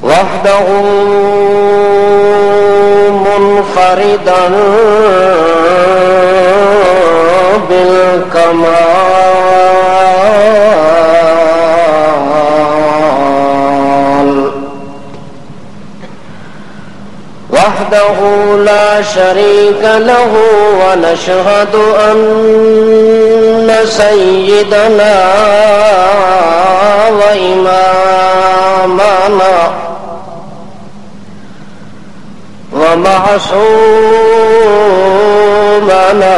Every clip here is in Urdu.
وحده منفردا بالكمال وحده لا شريك له ونشهد أن سيدنا وإمامنا ومعصومنا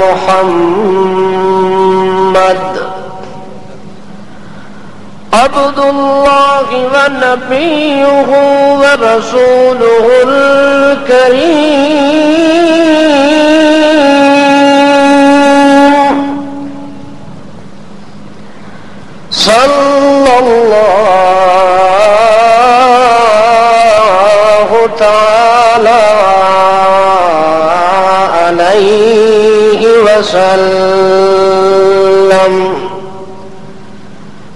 محمد عبد الله ونبيه ورسوله الكريم صلى الله تعالى عليه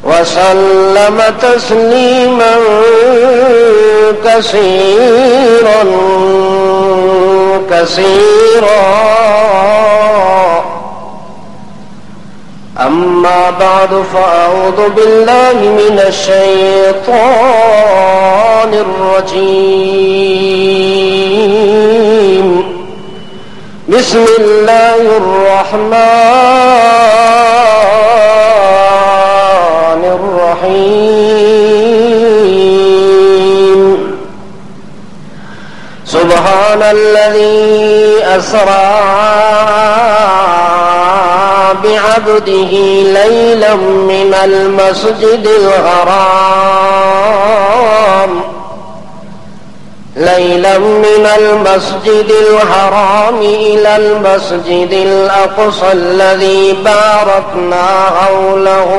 وسلم تسليما كثيرا كثيرا. أما بعد فأعوذ بالله من الشيطان الرجيم. بسم الله الرحمن الرحيم. سبحان الذي أسرى بعبده ليلا من المسجد الحرام إلى المسجد الأقصى الذي باركنا حوله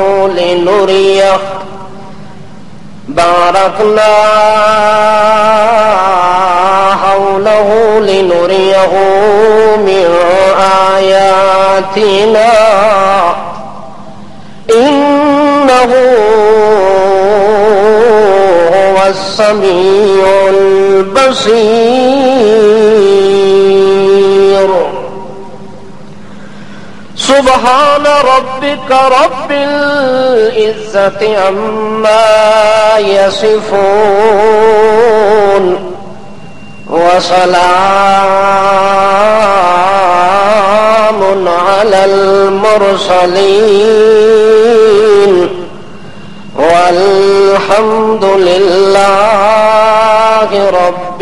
لنريه من آياتنا إنه هو السميع البصير. سبحان ربك رب العزة عما يصفون وسلام على المرسلين والحمد لله رب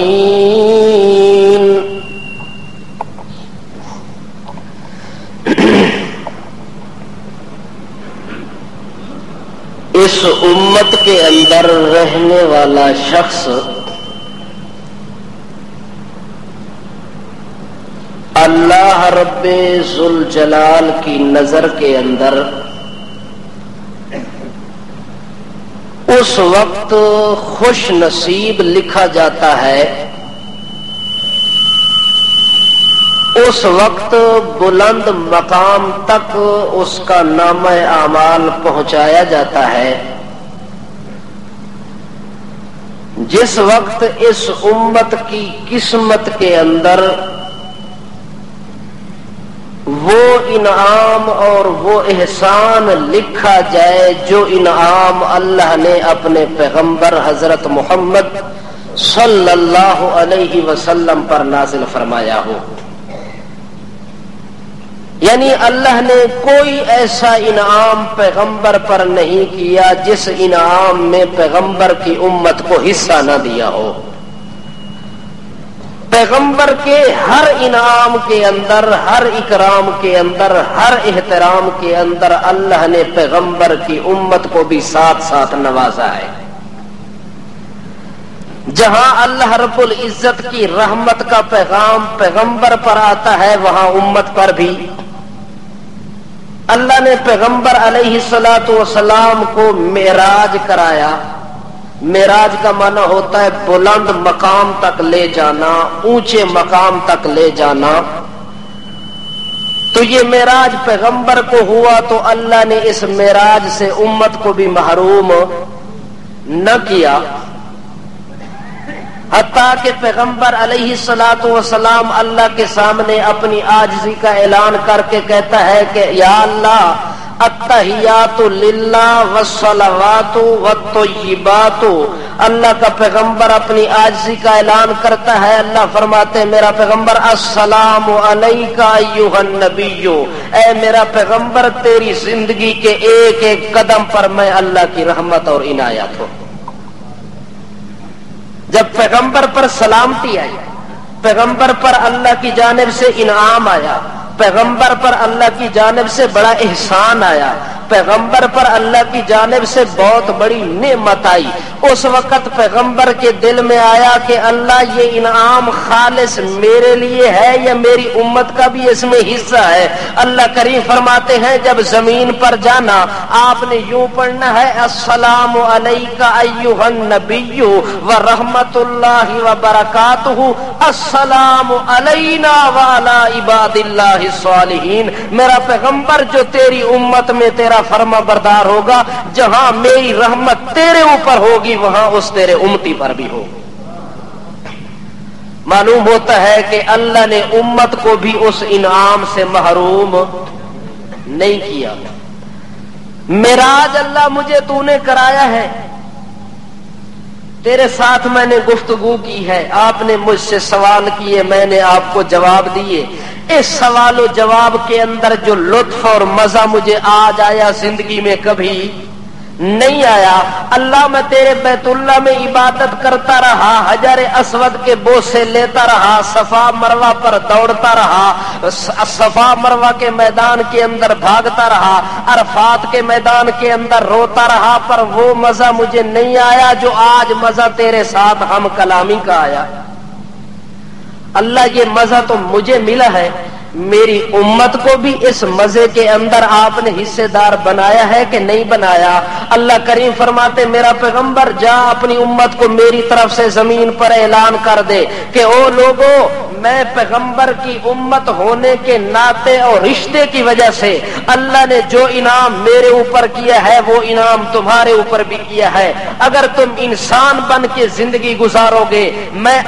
العالمين. اس امت کے اندر رہنے والا شخص اللہ رب ذوالجلال کی نظر کے اندر اس وقت خوش نصیب لکھا جاتا ہے، اس وقت بلند مقام تک اس کا نامہ اعمال پہنچایا جاتا ہے جس وقت اس امت کی قسمت کے اندر وہ انعام اور وہ احسان لکھا جائے جو انعام اللہ نے اپنے پیغمبر حضرت محمد صلی اللہ علیہ وسلم پر نازل فرمایا ہو. یعنی اللہ نے کوئی ایسا انعام پیغمبر پر نہیں کیا جس انعام میں پیغمبر کی امت کو حصہ نہ دیا ہو. پیغمبر کے ہر انعام کے اندر، ہر اکرام کے اندر، ہر احترام کے اندر اللہ نے پیغمبر کی امت کو بھی ساتھ ساتھ نوازا ہے. جہاں اللہ رب العزت کی رحمت کا پیغام پیغمبر پر آتا ہے وہاں امت پر بھی اللہ نے پیغمبر علیہ الصلوۃ والسلام کو معراج کرایا. معراج کا معنی ہوتا ہے بلند مقام تک لے جانا، اونچے مقام تک لے جانا. تو یہ معراج پیغمبر کو ہوا تو اللہ نے اس معراج سے امت کو بھی محروم نہ کیا، حتیٰ کہ پیغمبر علیہ الصلوۃ والسلام اللہ کے سامنے اپنی عاجزی کا اعلان کر کے کہتا ہے کہ یا اللہ التحیات للہ والصلوات والطیبات. اللہ کا پیغمبر اپنی عاجزی کا اعلان کرتا ہے. اللہ فرماتے ہیں میرا پیغمبر السلام علیک ایھا النبی، اے میرا پیغمبر تیری زندگی کے ایک ایک قدم پر میں اللہ کی رحمت اور عنایت ہوں. جب پیغمبر پر سلامتی آئی، پیغمبر پر اللہ کی جانب سے انعام آیا، پیغمبر پر اللہ کی جانب سے بڑا احسان آیا، پیغمبر پر اللہ کی جانب سے بہت بڑی نعمت آئی، اس وقت پیغمبر کے دل میں آیا کہ اللہ یہ انعام خالص میرے لیے ہے یا میری امت کا بھی اس میں حصہ ہے. اللہ کریم فرماتے ہیں جب زمین پر جانا آپ نے یوں پڑھنا ہے السلام علیک ایھا النبی ورحمۃ اللہ وبرکاتہ، السلام علینا وعلی عباد اللہ الصالحین. میرا پیغمبر جو تیری امت میں تیرا فرما بردار ہوگا، جہاں میری رحمت تیرے اوپر ہوگی وہاں اس تیرے امتی پر بھی ہوگی. معلوم ہوتا ہے کہ اللہ نے امت کو بھی اس انعام سے محروم نہیں کیا. معراج اللہ مجھے تو نے کرایا ہے، تیرے ساتھ میں نے گفتگو کی ہے، آپ نے مجھ سے سوال کیے، میں نے آپ کو جواب دیے. اس سوال و جواب کے اندر جو لطف اور مزہ مجھے آج آیا زندگی میں کبھی نہیں آیا. اللہ میں تیرے بیت اللہ میں عبادت کرتا رہا، حجر اسود کے بوسے لیتا رہا، صفا مروہ پر دوڑتا رہا، صفا مروہ کے میدان کے اندر بھاگتا رہا، عرفات کے میدان کے اندر روتا رہا، پر وہ مزہ مجھے نہیں آیا جو آج مزہ تیرے ساتھ ہم کلامی کا آیا. اللہ یہ مزہ تو مجھے ملا ہے، میری امت کو بھی اس مزے کے اندر آپ نے حصے دار بنایا ہے کہ نہیں بنایا؟ اللہ کریم فرماتے میرا پیغمبر جا اپنی امت کو میری طرف سے زمین پر اعلان کر دے کہ او لوگو، میں پیغمبر کی امت ہونے کے ناطے اور رشتے کی وجہ سے اللہ نے جو انعام میرے اوپر کیا ہے وہ انعام تمہارے اوپر بھی کیا ہے. اگر تم انسان بن کے زندگی گزارو گے، میں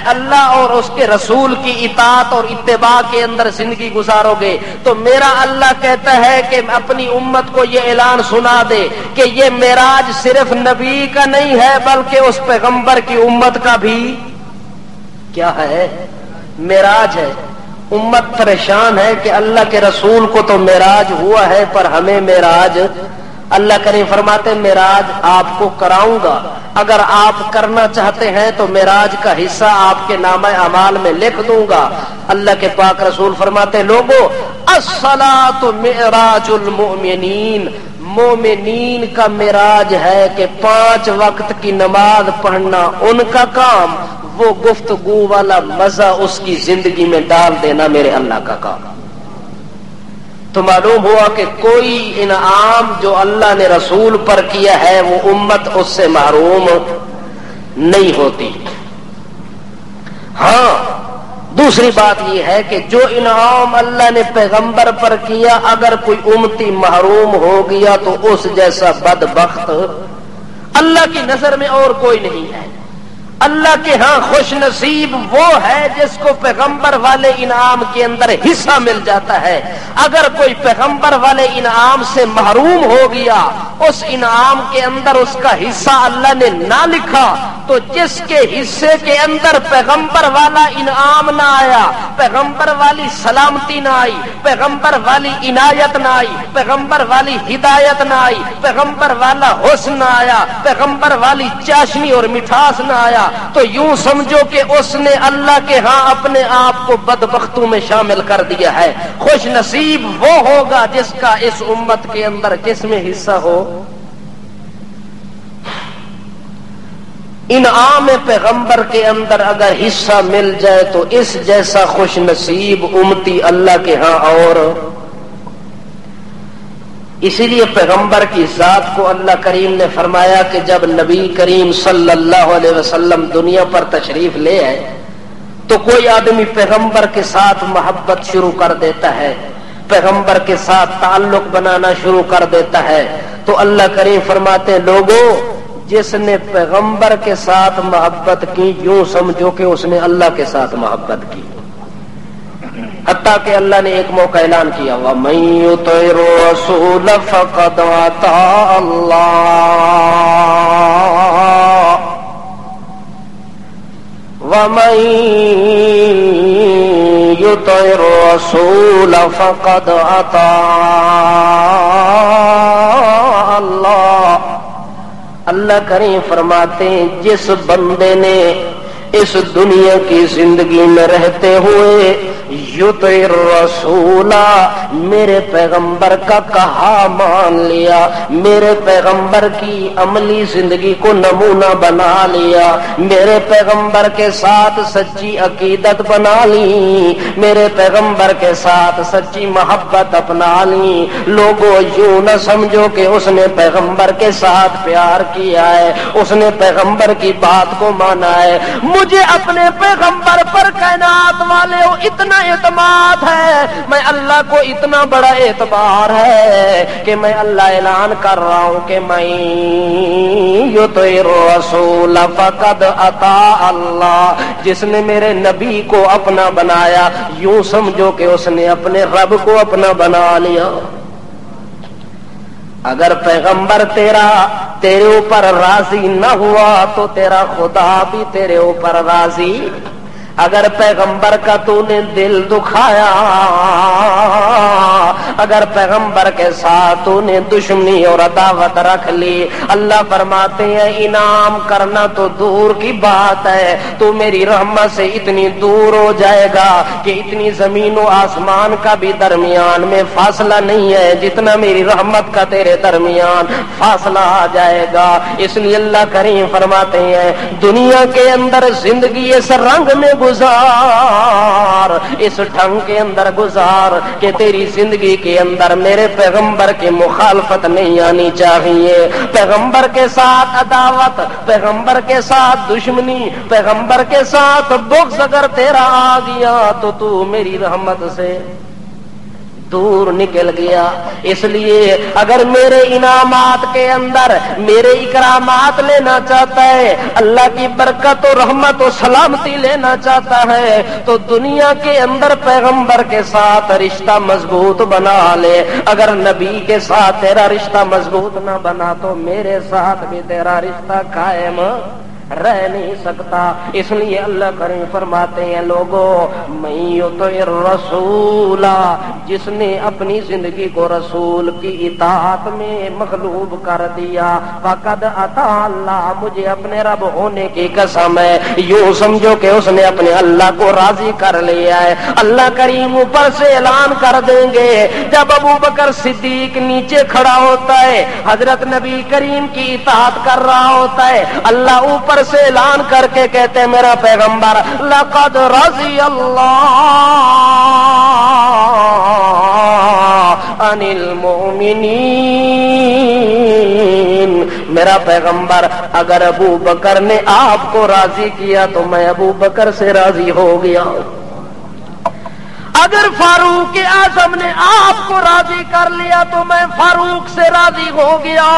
اللہ اور اس کے رسول کی اطاعت اور اتباع کے اندر زندگی گزارو گے، تو میرا اللہ کہتا ہے کہ اپنی امت کو یہ اعلان سنا دے کہ یہ معراج صرف نبی کا نہیں ہے بلکہ اس پیغمبر کی امت کا بھی کیا ہے؟ معراج ہے. امت پریشان ہے کہ اللہ کے رسول کو تو معراج ہوا ہے پر ہمیں معراج. اللہ کریم فرماتے معراج آپ کو کراؤں گا، اگر آپ کرنا چاہتے ہیں تو معراج کا حصہ آپ کے نامہ اعمال میں لکھ دوں گا. اللہ کے پاک رسول فرماتے لوگو الصلاۃ معراج المؤمنین، مومنین کا معراج ہے کہ 5 وقت کی نماز پڑھنا ان کا کام، وہ گفتگو والا مزہ اس کی زندگی میں ڈال دینا میرے اللہ کا کام. تو معلوم ہوا کہ کوئی انعام جو اللہ نے رسول پر کیا ہے وہ امت اس سے محروم نہیں ہوتی. ہاں دوسری بات یہ ہے کہ جو انعام اللہ نے پیغمبر پر کیا اگر کوئی امتی محروم ہو گیا تو اس جیسا بدبخت اللہ کی نظر میں اور کوئی نہیں ہے. اللہ کے ہاں خوش نصیب وہ ہے جس کو پیغمبر والے انعام کے اندر حصہ مل جاتا ہے. اگر کوئی پیغمبر والے انعام سے محروم ہو گیا، اس انعام کے اندر اس کا حصہ اللہ نے نہ لکھا، تو جس کے حصے کے اندر پیغمبر والا انعام نہ آیا، پیغمبر والی سلامتی نہ آئی، پیغمبر والی عنایت نہ آئی، پیغمبر والی ہدایت نہ آئی، پیغمبر والا حسن نہ آیا، پیغمبر والی چاشنی اور مٹھاس نہ آیا، تو یوں سمجھو کہ اس نے اللہ کے ہاں اپنے آپ کو بدبختوں میں شامل کر دیا ہے. خوش نصیب وہ ہوگا جس کا اس امت کے اندر کس میں حصہ ہو؟ انعام پیغمبر کے اندر اگر حصہ مل جائے تو اس جیسا خوش نصیب امتی اللہ کے ہاں اور اسی لیے پیغمبر کی ذات کو اللہ کریم نے فرمایا کہ جب نبی کریم صلی اللہ علیہ وسلم دنیا پر تشریف لے آئے تو کوئی آدمی پیغمبر کے ساتھ محبت شروع کر دیتا ہے، پیغمبر کے ساتھ تعلق بنانا شروع کر دیتا ہے، تو اللہ کریم فرماتے ہیں لوگوں جس نے پیغمبر کے ساتھ محبت کی یوں سمجھو کہ اس نے اللہ کے ساتھ محبت کی۔ حتیٰ کہ اللہ نے ایک موقع اعلان کیا وَمَن يُطِعِ الرَّسُولَ فَقَدْ أَطَاعَ اللَّهَ وَمَن يُطِعِ الرَّسُولَ فَقَدْ أَطَاعَ اللَّهَ۔ اللہ کریم فرماتے ہیں جس بندے نے اس دنیا کی زندگی میں رہتے ہوئے یطع الرسول میرے پیغمبر کا کہا مان لیا، میرے پیغمبر کی عملی زندگی کو نمونہ بنا لیا، میرے پیغمبر کے ساتھ سچی عقیدت بنا لی، میرے پیغمبر کے ساتھ سچی محبت اپنا لی، لوگوں یوں نہ سمجھو کہ اس نے پیغمبر کے ساتھ پیار کیا ہے، اس نے پیغمبر کی بات کو مانا ہے۔ مجھے اپنے پیغمبر پر کائنات والے اتنا اعتماد ہے، میں اللہ کو اتنا بڑا اعتبار ہے کہ میں اللہ اعلان کر رہا ہوں کہ میں یطع الرسول فقد اطاع اللہ، جس نے میرے نبی کو اپنا بنایا یوں سمجھو کہ اس نے اپنے رب کو اپنا بنا لیا۔ اگر پیغمبر تیرے اوپر راضی نہ ہوا تو تیرا خدا بھی تیرے اوپر راضی، اگر پیغمبر کا تو نے دل دکھایا، اگر پیغمبر کے ساتھ تو نے دشمنی اور عداوت رکھ لی، اللہ فرماتے ہیں انعام کرنا تو دور کی بات ہے، تو میری رحمت سے اتنی دور ہو جائے گا کہ اتنی زمین و آسمان کا بھی درمیان میں فاصلہ نہیں ہے جتنا میری رحمت کا تیرے درمیان فاصلہ آ جائے گا۔ اس لیے اللہ کریم فرماتے ہیں دنیا کے اندر زندگی اس رنگ میں گزار، اس ڈھنگ کے اندر گزار کہ تیری زندگی کے اندر میرے پیغمبر کی مخالفت نہیں آنی چاہیے، پیغمبر کے ساتھ عداوت، پیغمبر کے ساتھ دشمنی، پیغمبر کے ساتھ بغض اگر تیرا آ گیا تو تو میری رحمت سے دور نکل گیا۔ اس لیے اگر میرے انعامات کے اندر میرے اکرامات لینا چاہتا ہے، اللہ کی برکت و رحمت و سلامتی لینا چاہتا ہے تو دنیا کے اندر پیغمبر کے ساتھ رشتہ مضبوط بنا لے، اگر نبی کے ساتھ تیرا رشتہ مضبوط نہ بنا تو میرے ساتھ بھی تیرا رشتہ قائم رہ نہیں سکتا۔ اس لیے اللہ کریم فرماتے ہیں لوگوں من یطع الرسول، جس نے اپنی زندگی کو رسول کی اطاعت میں مغلوب کر دیا فقد اطاع اللہ، مجھے اپنے رب ہونے کی قسم ہے یوں سمجھو کہ اس نے اپنے اللہ کو راضی کر لیا ہے۔ اللہ کریم اوپر سے اعلان کر دیں گے جب ابو بکر صدیق نیچے کھڑا ہوتا ہے حضرت نبی کریم کی اطاعت کر رہا ہوتا ہے، اللہ اوپر سے اعلان کر کے کہتے ہیں میرا پیغمبر لقد رضی اللہ عن المؤمنین، میرا پیغمبر اگر ابو بکر نے آپ کو راضی کیا تو میں ابو بکر سے راضی ہو گیا، اگر فاروق اعظم نے آپ کو راضی کر لیا تو میں فاروق سے راضی ہو گیا،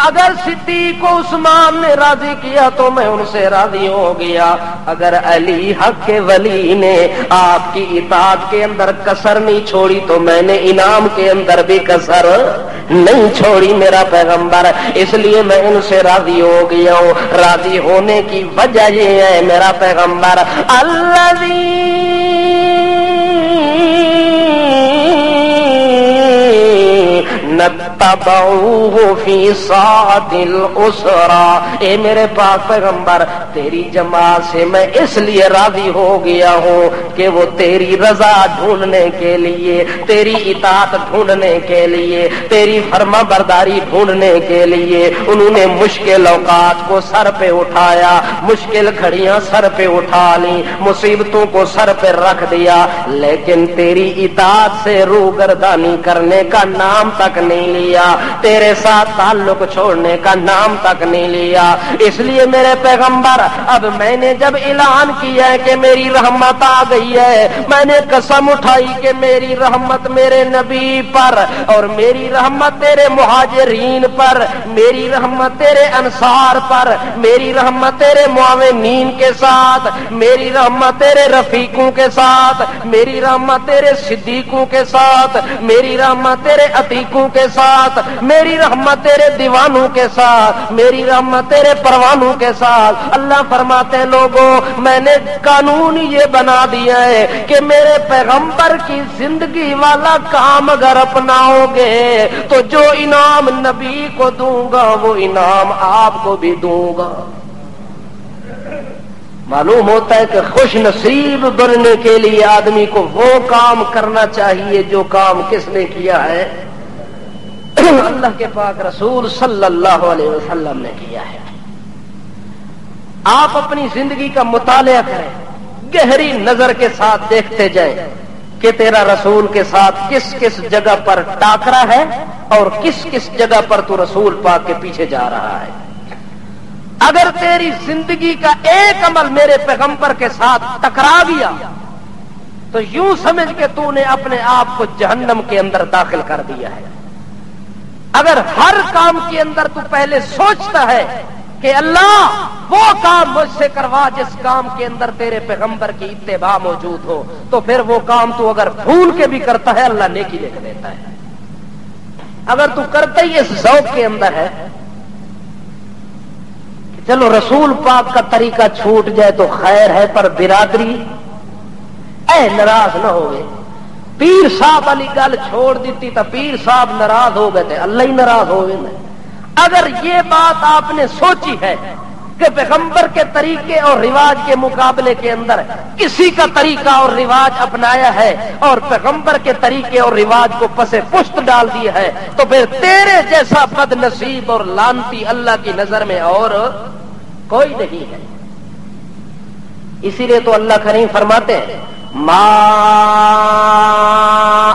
اگر صدیق کو عثمان نے راضی کیا تو میں ان سے راضی ہو گیا، اگر علی حق کے ولی نے آپ کی اطاعت کے اندر کسر نہیں چھوڑی تو میں نے انعام کے اندر بھی کسر نہیں چھوڑی میرا پیغمبر، اس لیے میں ان سے راضی ہو گیا ہوں۔ راضی ہونے کی وجہ یہ ہے میرا پیغمبر الذی نتبعوه فی ساعۃ العسرا، اے میرے پاک پیغمبر تیری جماعت سے میں اس لیے راضی ہو گیا ہوں کہ وہ تیری رضا ڈھونڈنے کے لیے، تیری اطاعت ڈھونڈنے کے لیے، تیری فرما برداری ڈھونڈنے کے لیے انہوں نے مشکل اوقات کو سر پہ اٹھایا، مشکل گھڑیاں سر پہ اٹھا لی، مصیبتوں کو سر پہ رکھ دیا، لیکن تیری اطاعت سے روگردانی کرنے کا نام تک نہیں لیا، تیرے ساتھ تعلق چھوڑنے کا نام تک نہیں لیا۔ اس لیے میرے پیغمبر اب میں نے جب اعلان کیا ہے کہ میری رحمت آ گئی ہے، میں نے قسم اٹھائی کہ میری رحمت میرے نبی پر، اور میری رحمت تیرے مہاجرین پر، میری رحمت تیرے انصار پر، میری رحمت تیرے معاونین کے ساتھ، میری رحمت تیرے رفیقوں کے ساتھ، میری رحمت تیرے صدیقوں کے ساتھ، میری رحمت تیرے عتیقوں کے ساتھ، میری رحمت تیرے دیوانوں کے ساتھ، میری رحمت تیرے پروانوں کے ساتھ۔ اللہ فرماتے ہیں لوگوں میں نے قانون یہ بنا دیا ہے کہ میرے پیغمبر کی زندگی والا کام اگر اپناؤ گے تو جو انعام نبی کو دوں گا وہ انعام آپ کو بھی دوں گا۔ معلوم ہوتا ہے کہ خوش نصیب بننے کے لیے آدمی کو وہ کام کرنا چاہیے جو کام کس نے کیا ہے؟ اللہ کے پاک رسول صلی اللہ علیہ وسلم نے کیا ہے۔ آپ اپنی زندگی کا مطالعہ کریں، گہری نظر کے ساتھ دیکھتے جائیں کہ تیرا رسول کے ساتھ کس کس جگہ پر ٹاکرا ہے اور کس کس جگہ پر تو رسول پاک کے پیچھے جا رہا ہے۔ اگر تیری زندگی کا ایک عمل میرے پیغمبر کے ساتھ ٹکرا گیا تو یوں سمجھ کے تو نے اپنے آپ کو جہنم کے اندر داخل کر دیا ہے۔ اگر ہر کام کے اندر تو پہلے سوچتا ہے کہ اللہ وہ کام مجھ سے کروا جس کام کے اندر تیرے پیغمبر کی اتباع موجود ہو، تو پھر وہ کام تو اگر بھول کے بھی کرتا ہے اللہ نیکی لکھ دیتا ہے۔ اگر تو کرتا ہی اس ذوق کے اندر ہے چلو رسول پاک کا طریقہ چھوٹ جائے تو خیر ہے، پر برادری ناراض نہ ہوئے، پیر صاحب علی گل چھوڑ دیتی تو پیر صاحب ناراض ہو گئے تھے، اللہ ہی ناراض ہو گئے۔ اگر یہ بات آپ نے سوچی ہے کہ پیغمبر کے طریقے اور رواج کے مقابلے کے اندر کسی کا طریقہ اور رواج اپنایا ہے اور پیغمبر کے طریقے اور رواج کو پسے پشت ڈال دیا ہے، تو پھر تیرے جیسا بد نصیب اور لعنتی اللہ کی نظر میں اور کوئی نہیں ہے۔ اسی لیے تو اللہ کریم فرماتے ہیں ما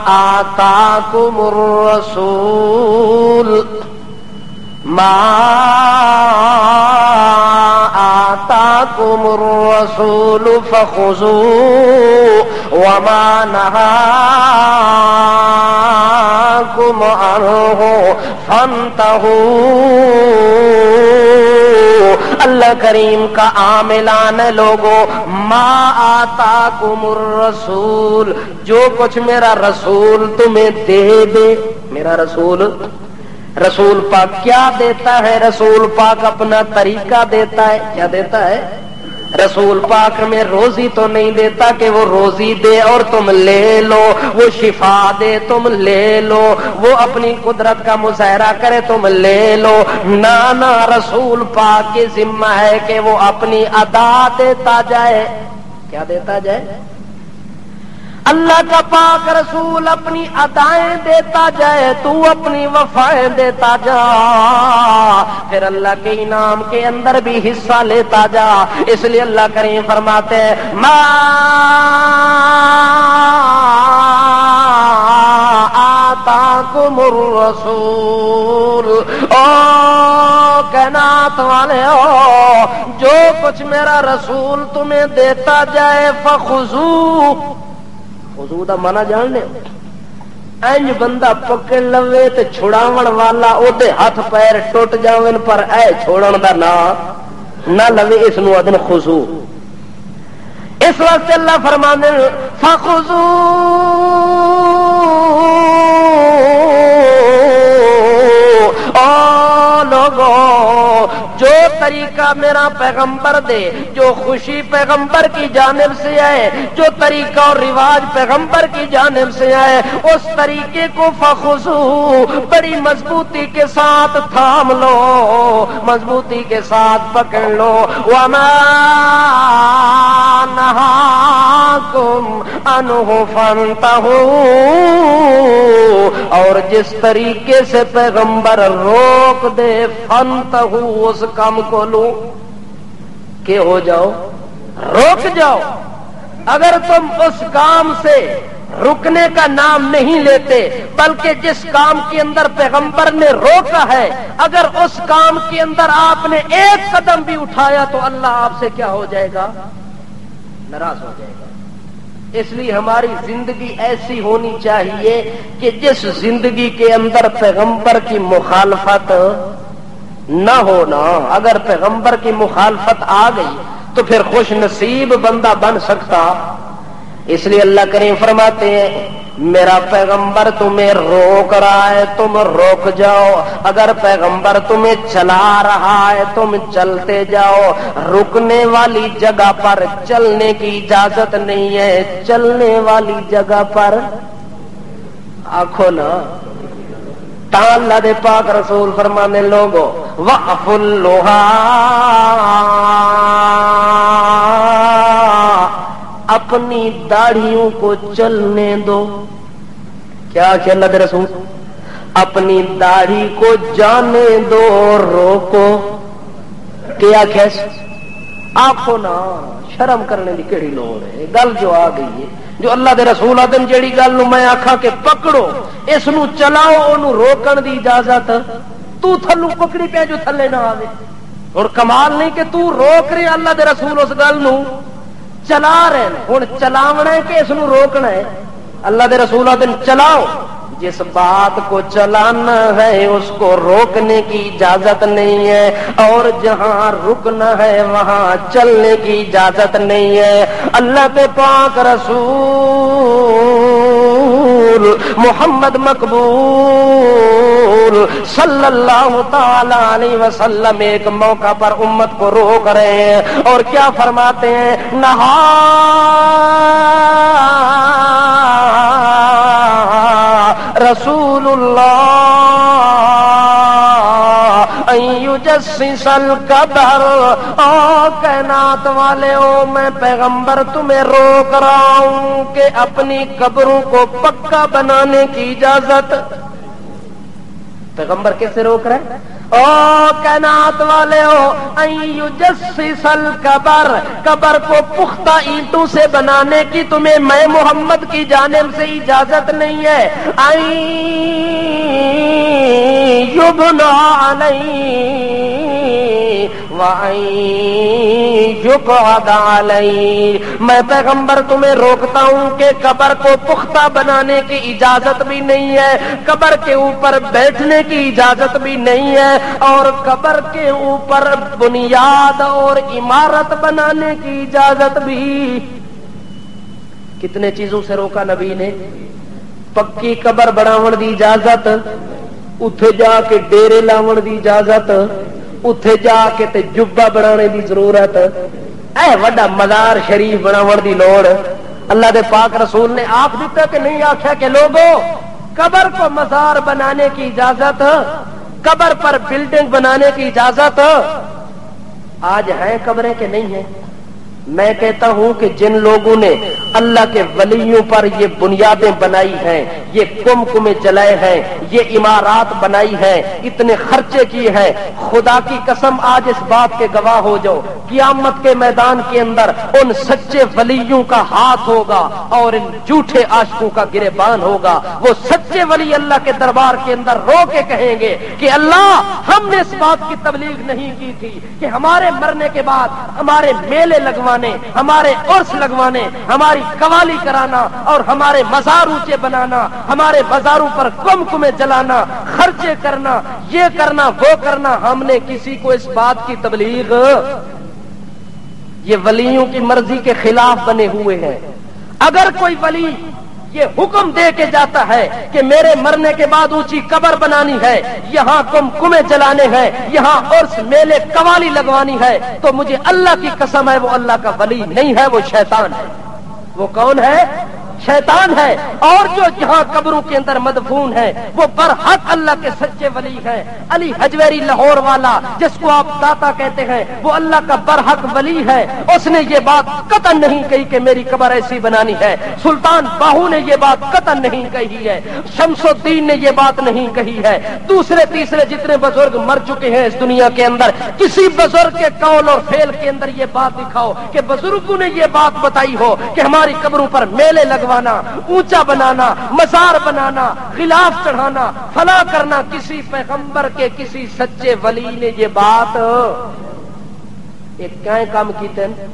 آتاکم الرسول ما آتاکم الرسول فخذوه وما نهاکم عنہ فانتہوا۔ اللہ کریم کا عام اعلان ہے لوگوں، ما آتاکم الرسول، جو کچھ میرا رسول تمہیں دے دے، میرا رسول پاک کیا دیتا ہے؟ رسول پاک اپنا طریقہ دیتا ہے۔ کیا دیتا ہے؟ رسول پاک میں روزی تو نہیں دیتا کہ وہ روزی دے اور تم لے لو، وہ شفا دے تم لے لو، وہ اپنی قدرت کا مظاہرہ کرے تم لے لو، نہ رسول پاک کی ذمہ ہے کہ وہ اپنی ادا دیتا جائے۔ کیا دیتا جائے؟ اللہ کا پاک رسول اپنی ادائیں دیتا جائے، تو اپنی وفائیں دیتا جا، پھر اللہ کے انعام کے اندر بھی حصہ لیتا جا۔ اس لیے اللہ کریم فرماتے ہیں ما آتاکم الرسول، او کائنات والے ہو، جو کچھ میرا رسول تمہیں دیتا جائے فخذوہ، حضور دا مانا جان لے، انج بندہ پکڑ لوے تے چھڑاون والا او دے ہاتھ پیر ٹوٹ جاون پر اے چھوڑن دا نہ لوے، اس نو ادن خضوع۔ اس وقت اللہ فرمانے فخذوہ، او لوگو جو طریقہ میرا پیغمبر دے، جو خوشی پیغمبر کی جانب سے آئے، جو طریقہ اور رواج پیغمبر کی جانب سے آئے، اس طریقے کو فخذوہ، بڑی مضبوطی کے ساتھ تھام لو، مضبوطی کے ساتھ پکڑ لو، وما نہاکم عنہ فانتہوا، اور جس طریقے سے پیغمبر روک دے فانتہوا، اس کام کو لو کہ ہو جاؤ، روک جاؤ۔ اگر تم اس کام سے رکنے کا نام نہیں لیتے، بلکہ جس کام کے اندر پیغمبر نے روکا ہے اگر اس کام کے اندر آپ نے ایک قدم بھی اٹھایا تو اللہ آپ سے کیا ہو جائے گا؟ ناراض ہو جائے گا۔ اس لیے ہماری زندگی ایسی ہونی چاہیے کہ جس زندگی کے اندر پیغمبر کی مخالفت نہ ہونا، اگر پیغمبر کی مخالفت آ گئی تو پھر خوش نصیب بندہ بن سکتا۔ اس لیے اللہ کریم فرماتے ہیں میرا پیغمبر تمہیں روک رہا ہے تم روک جاؤ، اگر پیغمبر تمہیں چلا رہا ہے تم چلتے جاؤ، رکنے والی جگہ پر چلنے کی اجازت نہیں ہے، چلنے والی جگہ پر آنکھوں نا۔ اللہ دے پاک رسول فرمانے لوگوں وَأَفُوا اللُّهَا، اپنی داڑھیوں کو چلنے دو۔ کیا کہ اللہ دے رسول اپنی داڑھی کو جانے دو، روکو۔ کیا کیس آنکھوں نا شرم کرنے کی کیڑی لوڑ ہے؟ گل جو آ گئی ہے جو اللہ دے رسول آدم جیڑی گل نو میں آکھاں کہ پکڑو اس نو چلاؤ اونوں روکن دی اجازت تو تھلو پکڑی پہ جو تھلے نہ آوے۔ اور کمال نہیں کہ تو روک رہے اللہ دے رسول اس گل نو چلا رہے ہن چلاونا ہے کہ اس نو روکنا ہے؟ اللہ دے رسول آدم چلاؤ، جس بات کو چلانا ہے اس کو روکنے کی اجازت نہیں ہے، اور جہاں رکنا ہے وہاں چلنے کی اجازت نہیں ہے۔ اللہ کے پاک رسول محمد مقبول صلی اللہ تعالی علیہ وسلم ایک موقع پر امت کو روک رہے ہیں اور کیا فرماتے ہیں؟ نہا رسول اللہ ان یجسس القبر، او کائنات والے او میں پیغمبر تمہیں روک رہا ہوں کہ اپنی قبروں کو پکا بنانے کی اجازت۔ پیغمبر کیسے روک رہے ہیں؟ او کائنات والے ہو ان یجسس القبر، قبر کو پختہ اینٹوں سے بنانے کی تمہیں میں محمد کی جانب سے اجازت نہیں ہے۔ ان یبنا علیہ وان یقعد علیہ، میں پیغمبر تمہیں روکتا ہوں کہ قبر کو پختہ بنانے کی اجازت بھی نہیں ہے، قبر کے اوپر بیٹھنے کی اجازت بھی نہیں ہے، اور قبر کے اوپر بنیاد اور عمارت بنانے کی اجازت بھی۔ کتنے چیزوں سے روکا نبی نے؟ پکی قبر بناون دی اجازت، اتھے جا کے ڈیرے لاون دی اجازت، اتھے جا کے تے جبہ بنانے دی ضرورت، اے وڈا مزار شریف بناون دی لوڑ اللہ دے پاک رسول نے آپ دیتا کہ نہیں آخیا کہ لوگوں قبر کو مزار بنانے کی اجازت، قبر پر بلڈنگ بنانے کی اجازت آج ہیں قبریں کہ نہیں ہیں؟ میں کہتا ہوں کہ جن لوگوں نے اللہ کے ولیوں پر یہ بنیادیں بنائی ہیں، یہ کمکمے جلائے ہیں، یہ عمارات بنائی ہیں، اتنے خرچے کیے ہیں، خدا کی قسم آج اس بات کے گواہ ہو جاؤ قیامت کے میدان کے اندر ان سچے ولیوں کا ہاتھ ہوگا اور ان جھوٹے عاشقوں کا گریبان ہوگا۔ وہ سچے ولی اللہ کے دربار کے اندر رو کے کہیں گے کہ اللہ ہم نے اس بات کی تبلیغ نہیں کی تھی کہ ہمارے مرنے کے بعد ہمارے میلے لگوانے، ہمارے عرس لگوانے، ہماری قوالی کرانا اور ہمارے مزار اونچے بنانا، ہمارے مزاروں پر کمکمے جلانا، خرچے کرنا، یہ کرنا وہ کرنا، ہم نے کسی کو اس بات کی تبلیغ؟ یہ ولیوں کی مرضی کے خلاف بنے ہوئے ہیں۔ اگر کوئی ولی یہ حکم دے کے جاتا ہے کہ میرے مرنے کے بعد اونچی قبر بنانی ہے، یہاں کمکمے جلانے ہیں، یہاں عرس میلے قوالی لگوانی ہے، تو مجھے اللہ کی قسم ہے وہ اللہ کا ولی نہیں ہے، وہ شیطان ہے۔ وہ کون ہے؟ شیطان ہے۔ اور جو جہاں قبروں کے اندر مدفون ہے وہ برحق اللہ کے سچے ولی ہیں۔ علی حجویری لاہور والا جس کو آپ داتا کہتے ہیں وہ اللہ کا برحق ولی ہے، اس نے یہ بات قطعا نہیں کہی کہ میری قبر ایسی بنانی ہے۔ سلطان باہو نے یہ بات قطعا نہیں کہی ہے، شمس الدین نے یہ بات نہیں کہی ہے، دوسرے تیسرے جتنے بزرگ مر چکے ہیں اس دنیا کے اندر کسی بزرگ کے قول اور فعل کے اندر یہ بات دکھاؤ کہ بزرگوں نے یہ بات بتائی ہو کہ ہماری قبروں پر میلے لگوا لگوانا، اونچا بنانا، مزار بنانا، خلاف چڑھانا، فلاں کرنا، کسی پیغمبر کے کسی سچے ولی نے یہ بات ایک کیا کام کیتے ہیں؟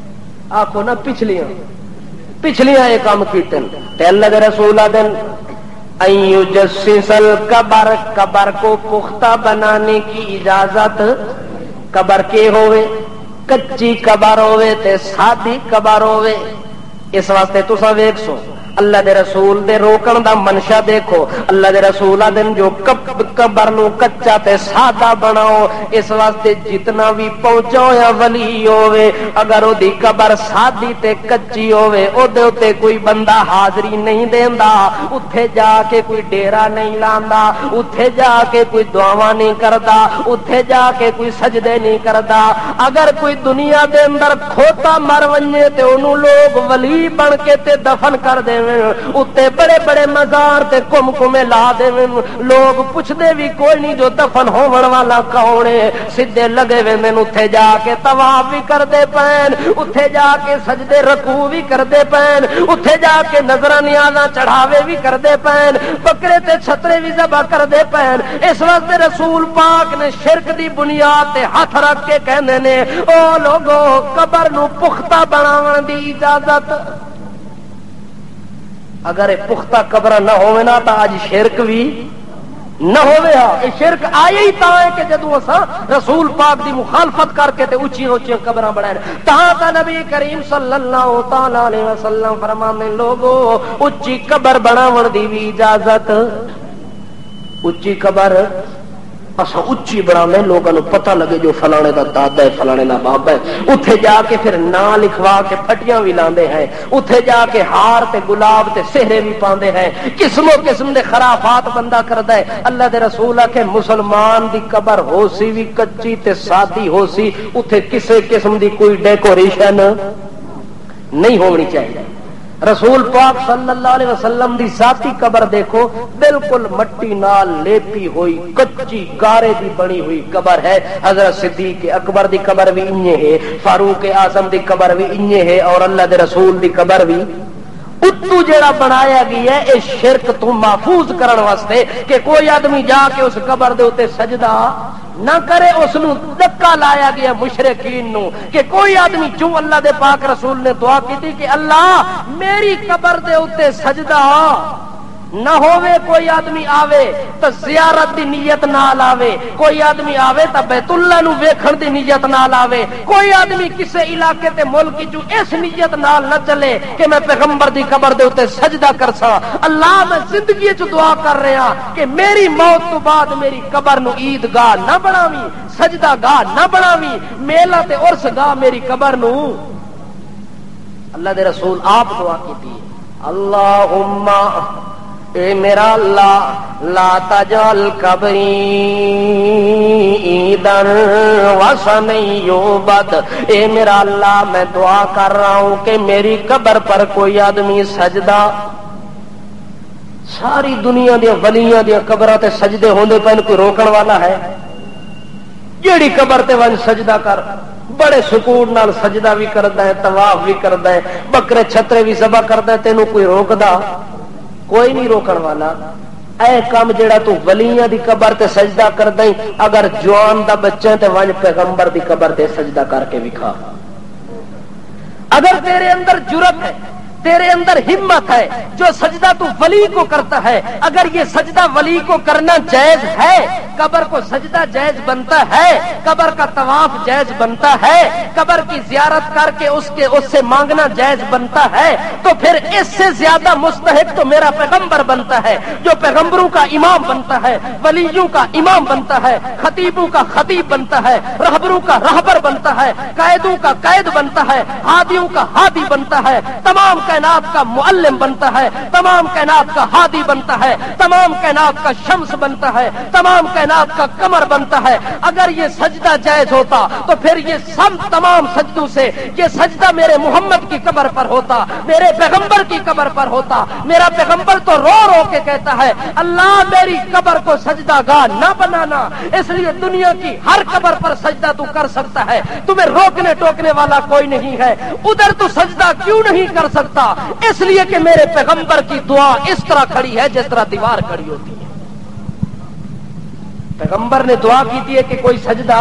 آخو نا پچھلیاں یہ کام کیتے ہیں۔ تے اللہ دے رسول دن ایو جسسل قبر، قبر کو پختہ بنانے کی اجازت، قبر کے ہوئے کچی قبر ہوئے تے سادی قبر ہوئے، اس واسطے تساں ویکھ سو اللہ دے رسول دے روکن دا منشا دیکھو، اللہ دے رسول دن جو قبر نو کچا تے سادہ بناؤ، اس واسطے جتنا بھی پہنچا ہویا ولی ہوئے اگر او دی قبر سادی تے کچی ہوئے او دے اتے کوئی بندہ حاضری نہیں دیندا، اتھے جا کے کوئی ڈیرا نہیں لاندا، اتھے جا کے کوئی دعاواں نہیں کردا، اتھے جا کے کوئی سجدے نہیں کردا۔ اگر کوئی دنیا دے اندر کھوتا مر ونجے تے اونوں لوگ ولی بن کے تے دفن کر دے، اتے بڑے بڑے مزار تے کم کمے لا دے، لوگ پوچھدے بھی کوئی نہیں جو دفن ہون والا کون ہے، سیدھے لگے وے میں اتے جا کے طواف بھی کردے پین، اتے جا کے سجدے رکوع بھی کردے پین، اتے جا کے نظراں نیازاں چڑھاوے بھی کردے پین، بکرے تے چھترے بھی ذبح کردے پین۔ اس واسطے رسول پاک نے شرک دی بنیاد تے ہاتھ رکھ کے کہندے نے او لوگو قبر نو پختہ بناون دی اجازت، اگر پختہ قبر نہ ہوئے نا تو آج شرک بھی نہ ہوئے ہاں۔ یہ شرک آئے ہی تا ہے کہ جدو اساں رسول پاک دی مخالفت کر کے تے اونچی اونچی قبراں بنائیں، تاں تا نبی کریم صلی اللہ تعالی علیہ وسلم فرمانے لوگو اونچی قبر بناون دی بھی اجازت، اونچی قبر اساں اچھی بنانے لوگوں کو پتہ لگے جو فلانے دا دادا ہے فلانے دا باپ ہے، اتھے جا کے پھر نام لکھوا کے پھٹیاں بھی لاندے ہیں، اتھے جا کے ہار تے گلاب تے سہرے بھی پاندے ہیں، قسم و قسم دے خرافات بندہ کردا ہے۔ اللہ دے رسول کہ مسلمان دی قبر ہو سی بھی کچی تے سادی ہو سی، اتھے کسے قسم دی کوئی ڈیکوریشن نہیں ہونی چاہیے۔ رسول پاک صلی اللہ علیہ وسلم دی ذاتی قبر دیکھو، بالکل مٹی نال لیپی ہوئی کچی گارے دی بنی ہوئی قبر ہے۔ حضرت صدیق اکبر دی قبر بھی انجے ہے، فاروق اعظم دی قبر بھی انجے ہے، اور اللہ دے رسول دی قبر بھی اتو جڑا بنایا گیا ہے اس شرک تو محفوظ کرن واسطے کہ کوئی آدمی جا کے اس قبر دے اوتے سجدہ نہ کرے، اس نو دکا لایا گیا مشرکین نو کہ کوئی آدمی جو اللہ دے پاک رسول نے دعا کی تھی کہ اللہ میری قبر دے اوتے سجدہ نہ ہووے، کوئی آدمی آوے تو زیارت دی نیت نال آوے، کوئی آدمی آوے تو بیت اللہ نو ویکھن دی نیت نال آوے، کوئی آدمی کسے علاقے تے ملک جو اس نیت نال نہ چلے کہ میں پیغمبر دی قبر دے اوتے سجدہ کرسا۔ اللہ میں زندگی چ دعا کر رہا کہ میری موت تو بعد میری قبر نو عیدگاہ نہ بناویں، سجدہ گاہ نہ بناویں، میلہ تے عرس گاہ میری قبر نو۔ اللہ دے رسول آپ دعا کیتی اللہم اے میرا اللہ لا تجعل قبری عیدن وثن یعبد، اے میرا اللہ میں دعا کر رہا ہوں کہ میری قبر پر کوئی آدمی سجدہ، ساری دنیا دیا ولیاں دیا قبراں تے سجدے ہوندے پن کوئی روکن والا ہے؟ جیڑی قبر تے ون سجدہ کر، بڑے سکون نال سجدہ بھی کردا ہے، طواف بھی کردا ہے، بکرے چھترے بھی ذبح کردا ہے، تینوں کوئی روکدا؟ کوئی نہیں روکن والا۔ اے کام جیڑا تو ولیاں دی قبر تے سجدہ کردا ہے، اگر جوان دا بچہ تے ون پیغمبر دی قبر تے سجدہ کر کے وکھا۔ اگر تیرے اندر جرأت ہے، تیرے اندر ہمت ہے، جو سجدہ تو ولی کو کرتا ہے، اگر یہ سجدہ ولی کو کرنا جائز ہے، قبر کو سجدہ جائز بنتا ہے، قبر کا طواف جائز بنتا ہے، قبر کی زیارت کر کے اس سے مانگنا جائز بنتا ہے، تو پھر اس سے زیادہ مستحق تو میرا پیغمبر بنتا ہے، جو پیغمبروں کا امام بنتا ہے، ولیوں کا امام بنتا ہے، خطیبوں کا خطیب بنتا ہے، رہبروں کا رہبر بنتا ہے، قائدوں کا قائد بنتا ہے، ہادیوں کا ہادی بنتا ہے، تمام کائنات کا معلم بنتا ہے، تمام کائنات کا ہادی بنتا ہے، تمام کائنات کا شمس بنتا ہے، تمام کائنات کا قمر بنتا ہے۔ اگر یہ سجدہ جائز ہوتا تو پھر یہ سب تمام سجدوں سے یہ سجدہ میرے محمد کی قبر پر ہوتا، میرے پیغمبر کی قبر پر ہوتا۔ میرا پیغمبر تو رو رو کے کہتا ہے اللہ میری قبر کو سجدہ گاہ نہ بنانا، اس لیے دنیا کی ہر قبر پر سجدہ تو کر سکتا ہے، تمہیں روکنے ٹوکنے والا کوئی نہیں ہے، ادھر تو سجدہ کیوں نہیں کر سکتا؟ سکتا، اس لیے کہ میرے پیغمبر کی دعا اس طرح کھڑی ہے جس طرح دیوار کھڑی ہوتی ہے۔ پیغمبر نے دعا کی ہے کہ کوئی سجدہ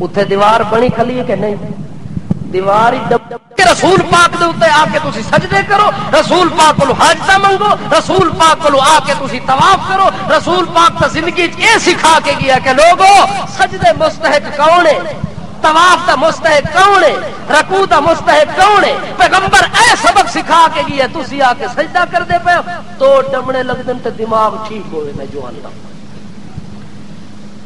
اتنے دیوار بنی کھلی ہے کہ نہیں، دیوار ہی کہ رسول پاک دے اتنے آ کے تسی سجدے کرو، رسول پاک کو حاجتاں منگو، رسول پاک کو آ کے تسی طواف کرو۔ رسول پاک تا زندگی یہ سکھا کے گیا کہ لوگو سجدے مستحق کون ہے، طواف دا مستحق کون ہے، رکوع دا مستحق کون ہے۔ پیغمبر اے سبق سکھا کے گیا، تسی آ کے سجدہ کر دے پے تو ڈمنے لگ دن تے دماغ ٹھیک ہوئے میں جو اللہ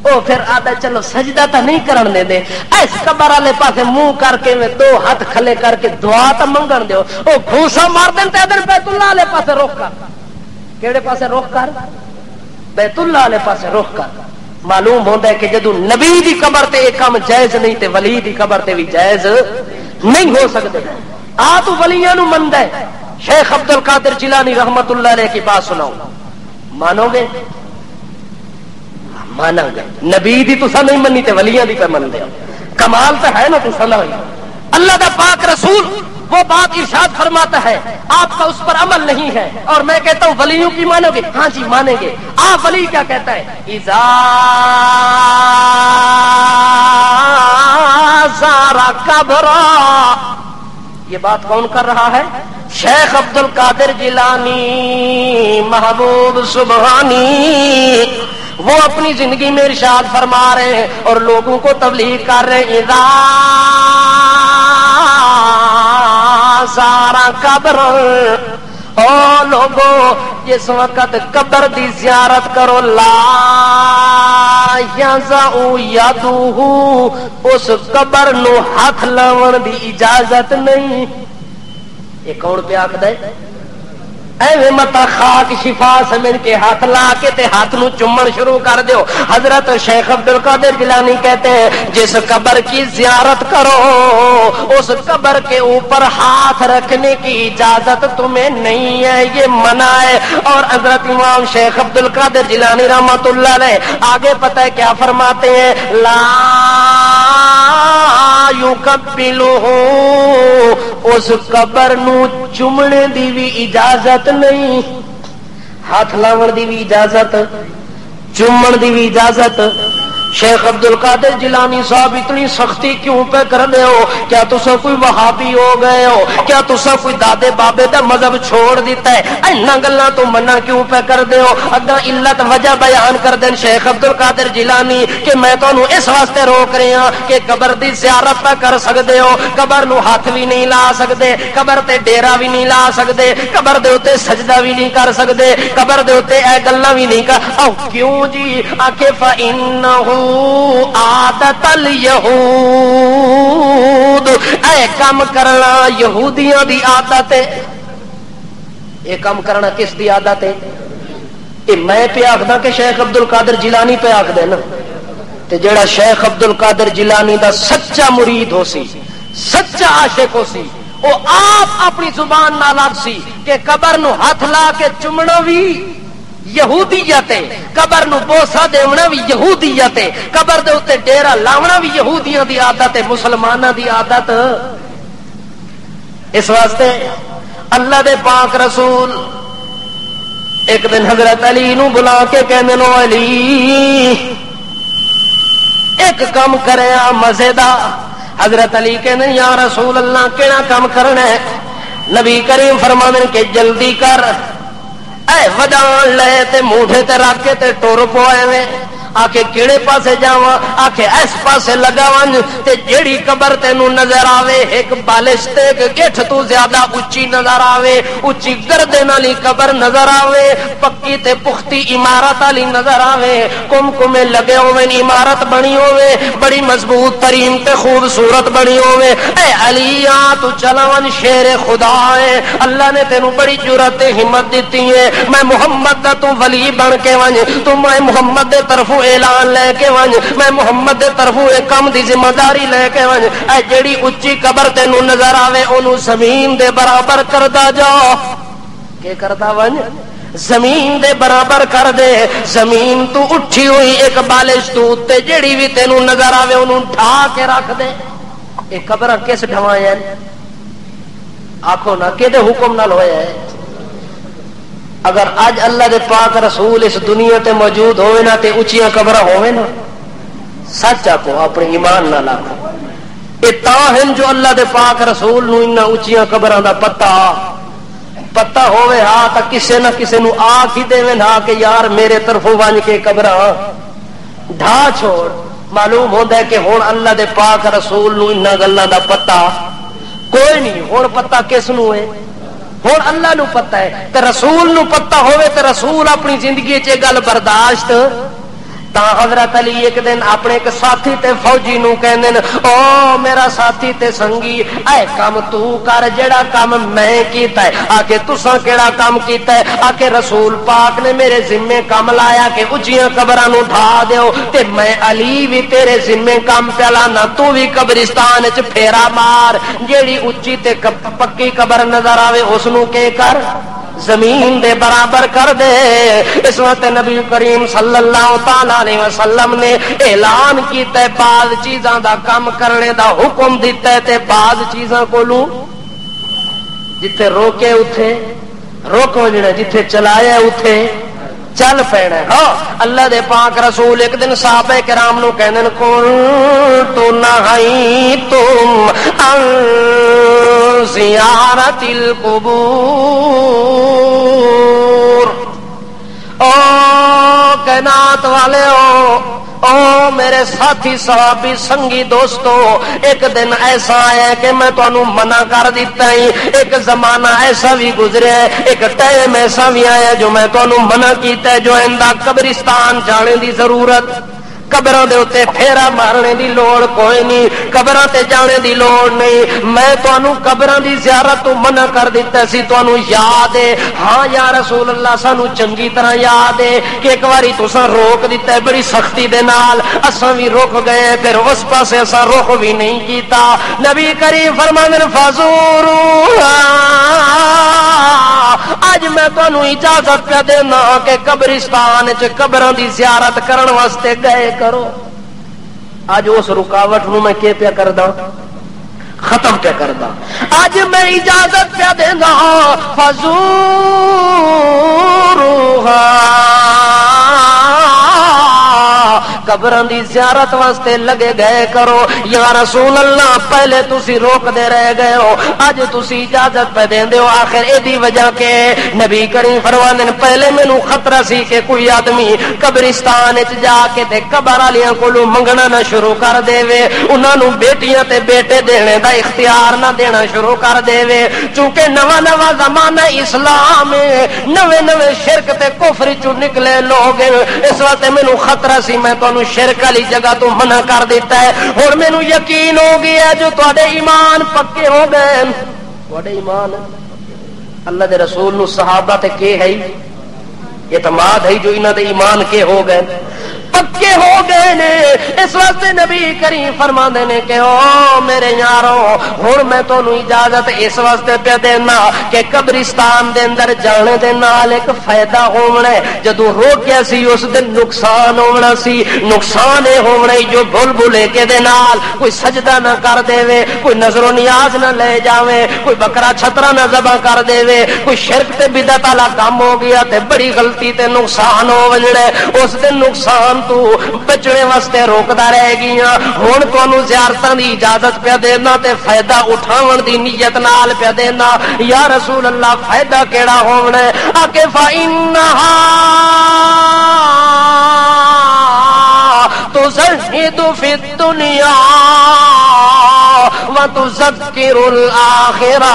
او پھر آدھا چلو سجدہ تا نہیں کرن دے دے، اس قبر والے پاسے منہ کر کے میں دو ہاتھ کھلے کر کے دعا تا منگن دیو، او گھوسا مار دین تے ادھر بیت اللہ والے پاسے رخ کر، کیڑے پاسے رخ کر، بیت اللہ والے پاسے رخ کر۔ معلوم ہوندا ہے کہ جدوں نبی دی قبر تے یہ کام جائز نہیں تے ولی دی قبر تے بھی جائز نہیں ہو سکتے۔ آ تو ولیاں نو مندا ہے، شیخ عبد القادر جیلانی رحمت اللہ علیہ کی بات سناؤ، مانو گے؟ مانا گے۔ نبی دی تسا نہیں منی تے ولیاں دی پہ من دے، کمال تو ہے نا تسا نہ ہوئی۔ اللہ دا پاک رسول وہ بات ارشاد فرماتا ہے، آپ کا اس پر عمل نہیں ہے، اور میں کہتا ہوں ولیوں کی مانو گے؟ ہاں جی مانیں گے۔ آپ ولی کیا کہتا ہے؟ اذا زارا قبرا، یہ بات کون کر رہا ہے؟ شیخ عبد القادر جیلانی محبوب سبحانی، وہ اپنی زندگی میں ارشاد فرما رہے ہیں اور لوگوں کو تبلیغ کر رہے ہیں، اذا زارا قبر، او لوگو جس وقت قبر دی زیارت کرو، لا یزعو یدہ، اس قبر نو ہاتھ لاون دی اجازت نہیں۔ یہ کون پہ آکھدا ہے؟ ایویں متا خاک شفا سمجھ کے ہاتھ لا کے تے ہاتھ نو چمن شروع کر دیو۔ حضرت شیخ عبد القادر جیلانی کہتے ہیں جس قبر کی زیارت کرو اس قبر کے اوپر ہاتھ رکھنے کی اجازت تمہیں نہیں ہے، یہ منع ہے۔ اور حضرت امام شیخ عبد القادر جیلانی رحمت اللہ علیہ آگے پتہ ہے کیا فرماتے ہیں؟ لا یقبلہ، اس قبر نو چومنے دی بھی اجازت نہیں، ہاتھ لاون دی بھی اجازت، چومن دی بھی اجازت۔ شیخ عبد القادر جیلانی صاحب اتنی سختی کیوں پہ کر دے ہو؟ کیا تسا کوئی وہابی ہو گئے ہو؟ کیا تسا کوئی دادے بابے دا مذہب چھوڑ دیتا ہے؟ اینا گلاں تو منع کیوں پہ کر دے ہو؟ اگا علت وجہ بیان کر دین شیخ عبد القادر جیلانی کہ میں تانوں اس واسطے روک رہے ہاں کہ قبر دی زیارت پہ کر سکدے ہو، قبر نو ہاتھ بھی نہیں لا سکدے، قبر تے ڈیرا بھی نہیں لا سکدے، قبر دے اوتے سجدہ بھی نہیں کر سکدے، قبر دے اوتے اے گلاں بھی نہیں کر۔ او کیوں جی؟ آکھے فإنہ عادت الیہود، اے کام کرنا یہودیاں دی عادت ہے۔ اے کام کرنا کس دی عادت ہے؟ اے میں پہ آخدا کہ شیخ عبد القادر جیلانی پہ آخ دے نا، تے جیڑا شیخ عبد القادر جیلانی دا سچا مرید ہو سی، سچا عاشق ہو سی، وہ آپ اپنی زبان نال آکھ سی کہ قبر نو ہاتھ لا کے چمنا بھی یہودیت ہے، قبر نو بوسا دیونا بھی یہودیت ہے، قبر دے اوتے ڈیرا لاونا بھی یہودیاں دی عادت ہے، مسلماناں دی عادت۔ اس واسطے اللہ دے پاک رسول ایک دن حضرت علی نو بلا کے کہندے نو علی ایک کام کریا مزے دا۔ حضرت علی کہندے یا رسول اللہ کیڑا کام کرنا ہے؟ نبی کریم فرماندے کہ جلدی کر، اے ودان لے تے موڈے تے رکھ کے تے ٹور پوئے میں۔ آکھے کیڑے پاسے جاواں؟ آکھے اس پاسے لگاواں تے جیڑی قبر تینوں نظر آوے ایک بالش تے گٹھ تو زیادہ اونچی نظر آوے، اونچی گردن والی قبر نظر آوے، پکی تے پختی عمارت والی نظر آوے، کمکمے لگے ہوئے، عمارت بنی ہوئے بڑی مضبوط ترین تے خوبصورت بنی ہوئے۔ اے علی آ تو چلاون شیر خدا ہے، اللہ نے تینوں بڑی جرأت تے ہمت دتی ہے، میں محمد دا تو ولی بن کے ونج، تو میں محمد دے طرفوں اعلان لے کے ونج، میں محمد دے طرفوں ایک کام دی ذمہ داری لے کے ونج، اے جیڑی اونچی قبر تینوں نظر آوے اونوں زمین دے برابر کردا جا۔ کہ کردا ونج؟ زمین دے برابر کر دے۔ زمین تو اٹھی ہوئی ایک بالش تو تے جیڑی بھی تینوں نظر آوے اونوں ڈھا کے رکھ دے۔ اے قبر کس ڈھوائیں؟ آخو نا کہ حکم نال ہویا ہے؟ اگر اج اللہ دے پاک رسول اس دنیا تے موجود ہوئے نا تے اچیاں قبراں ہوئے نا، سچ آخو اپنے ایمان نال آخو یہ تاہم جو اللہ دے پاک رسول نو انہاں اچیاں قبراں دا پتہ ہوئے ہاں تا کسے نہ کسے نو آکھ ہی دے نا کہ یار میرے طرفوں ونج کے قبراں ڈھا چھوڑ۔ معلوم ہوتا ہے کہ ہن اللہ دے پاک رسول نو انہاں گلاں دا پتہ کوئی نہیں، ہن پتہ کس نو ہے؟ ہن اللہ نو پتہ ہے تے رسول نو پتہ ہوئے تے رسول اپنی زندگی چ گل برداشت تا حضرت علی ایک دن اپنے ایک ساتھی تے فوجی نو کہندے او میرا ساتھی تے سنگی اے کام تو کر جڑا کام میں کیتا ہے۔ آکے تساں کیڑا کام کیتا ہے؟ آکے رسول پاک نے میرے ذمے کام لایا کہ اچیاں قبراں نو ڈھا دیو تے میں علی بھی تیرے ذمے کام پہ لانا، تو بھی قبرستان وچ پھیرا مار، جیڑی اچی تے پکی قبر نظر آوے اس نو کے کر زمین دے برابر کر دے۔ اس وقت نبی کریم صلی اللہ تعالی علیہ وسلم نے اعلان کیتا ہے بعض چیزاں دا کام کرنے دا حکم دیتا ہے تے بعض چیزاں کولوں جتھے روکے اتھے روک وجنا، جتھے چلایا اتھے چل پینا۔ ہاں اللہ دے پاک رسول ایک دن صحابہ کرام نو کہندے کنت نہیتم عن زیارت القبور، او کائنات والے او میرے ساتھی صحابی سنگی دوستو، ایک دن ایسا ہے کہ میں تانوں منع کر دیتا ہی، ایک زمانہ ایسا بھی گزرے ہے، ایک ٹائم ایسا بھی آیا جو میں تانوں منع کیتا ہے، جو اندہ قبرستان جانے دی ضرورت، قبراں دے اوتے پھیرا مارنے دی لوڑ کوئی نہیں، قبراں تے جانے دی لوڑ نہیں، میں تانوں قبراں دی زیارت تو منع کر دیتا سی۔ تانوں یاد ہے؟ ہاں یا رسول اللہ سانوں چنگی طرح یاد ہے کہ ایک واری تساں روک دیتا ہے بڑی سختی دے نال، اساں بھی رک گئے، پھر اس پاسے اساں رخ بھی نہیں کیتا۔ نبی کریم فرماندے فزوروا، اج میں تانوں اجازت پہ دینا کہ قبرستان وچ قبراں دی زیارت کرن واسطے گئے کرو۔ اج اس رکاوٹ نو میں کی پیا کردا؟ ختم کیا کردا؟ اج میں اجازت پیا دینا فزورها، قبراں دی زیارت واسطے لگے گئے کرو۔ یا رسول اللہ پہلے تسی روک دے رہ گئے ہو، اج تسی اجازت پہ دیندے ہو، آخر ایدی وجہ کے نبی کریم فرماندے نے پہلے مینوں خطرہ سی کہ کوئی آدمی قبرستان وچ جا کے تے قبر والیاں کولوں منگنا نہ شروع کر دے، انہاں نوں بیٹیاں تے بیٹے دینے دا اختیار نہ دینا شروع کر دے، چونکہ نواں نواں زمانہ اسلام ہے، نویں نویں شرک تے کفر چوں نکلے لوگ، اس واسطے مینوں خطرہ سی، میں تانوں شرک والی جگہ تو منع کر دیتا ہے۔ ہن مینوں یقین ہو گیا جو تواڈے ایمان پکے ہو گئے، تواڈے ایمان اللہ دے رسول نو صحابہ تے کے ہے اعتماد ہے جو انہاں دے ایمان کے ہو گئے، پکے ہو گئے نے۔ اس واسطے نبی کریم فرماندے نے کہ او میرے یارو ہن میں تانوں اجازت اس واسطے پہ دینا کہ قبرستان دے اندر جانے دے نال ایک فائدہ ہونا ہے، جدوں روکیا سی اس دن نقصان ہونا سی، نقصان اے ہونا ہے جو بھول بھلے کے دے نال کوئی سجدہ نہ کر دے، کوئی نظر و نیاز نہ لے جاوے، کوئی بکرا چھترا نہ ذبح کر دے، کوئی شرک تے بدعت والا کام ہو گیا تے بڑی غلطی تے نقصان ہو وجڑے، اس دن نقصان تو بچنے واسطے روکدا رہ گیا۔ ہن تانوں زیارتاں دی اجازت پہ دینا تے فائدہ اٹھاون دی نیت نال پہ دینا۔ یا رسول اللہ فائدہ کیڑا ہونا ہے؟ آکے فإنہا تزہد فی الدنیا وتذکر الآخرہ،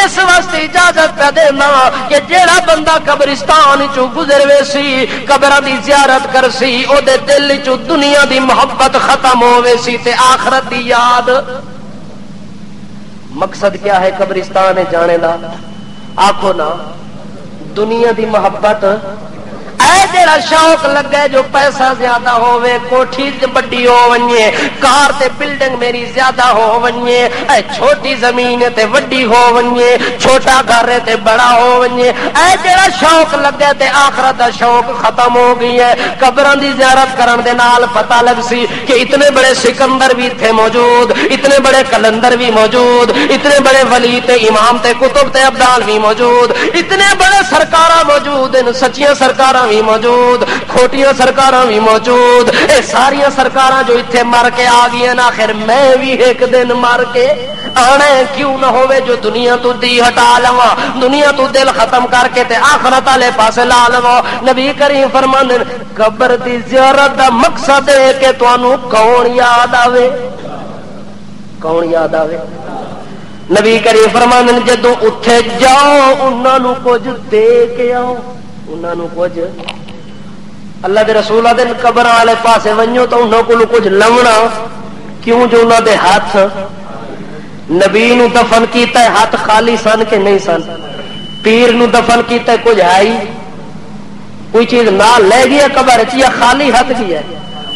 اس واسطے اجازت پہ دینا کہ جیڑا بندہ قبرستان چو گزروے سی، قبراں دی زیارت کر سی، او دے دل چو دنیا دی محبت ختم ہووے سی تے آخرت دی یاد۔ مقصد کیا ہے قبرستان جانے دا؟ آکھو نا دنیا دی محبت اے جڑا شوق لگے جو پیسہ زیادہ ہوے، کوٹھی بڑی ہو ونجے، کار تے بلڈنگ میری زیادہ ہو ونجے، اے چھوٹی زمین تے وڈی ہو ونجے، چھوٹا گھر تے بڑا ہو ونجے، اے جڑا شوق لگے تے آخرت دا شوق ختم ہو گئی ہے۔ قبراں دی زیارت کرن دے نال پتہ لگ سی کہ اتنے بڑے سکندر بھی تھے موجود، اتنے بڑے کلندر بھی موجود، اتنے بڑے ولی تے امام تے کتب تے ابدال بھی موجود، اتنے بڑے سرکاراں موجود ہیں، سچیاں سرکاراں بھی موجود، کھوٹیاں سرکاراں بھی موجود، اے ساریاں سرکاراں جو اتنے مر کے آ گئی ہیں، آخر میں بھی ایک دن مر کے آنا کیوں نہ ہوئے جو دنیا تو دی ہٹا لواں، دنیا تو دل ختم کر کے تے آخرت والے پاسے لا لواں۔ نبی کریم فرماندے قبر دی زیارت دا مقصد ہے کہ تانوں کون یاد آوے، کون یاد آوے۔ نبی کریم فرماندے جدوں اتھے جاؤ انہاں نوں کچھ دے کے آؤ، انہاں نوں کچھ، اللہ دے رسول دے قبر والے پاسے ونجو تو انہاں کولوں کچھ لونا، کیوں جو انہاں دے ہاتھ نبی نو دفن کیتا ہے ہاتھ خالی سن کے نہیں سن، پیر نو دفن کیتا ہے کچھ ہے ہی کوئی چیز نہ لے گیا قبر چ یا خالی ہاتھ گیا،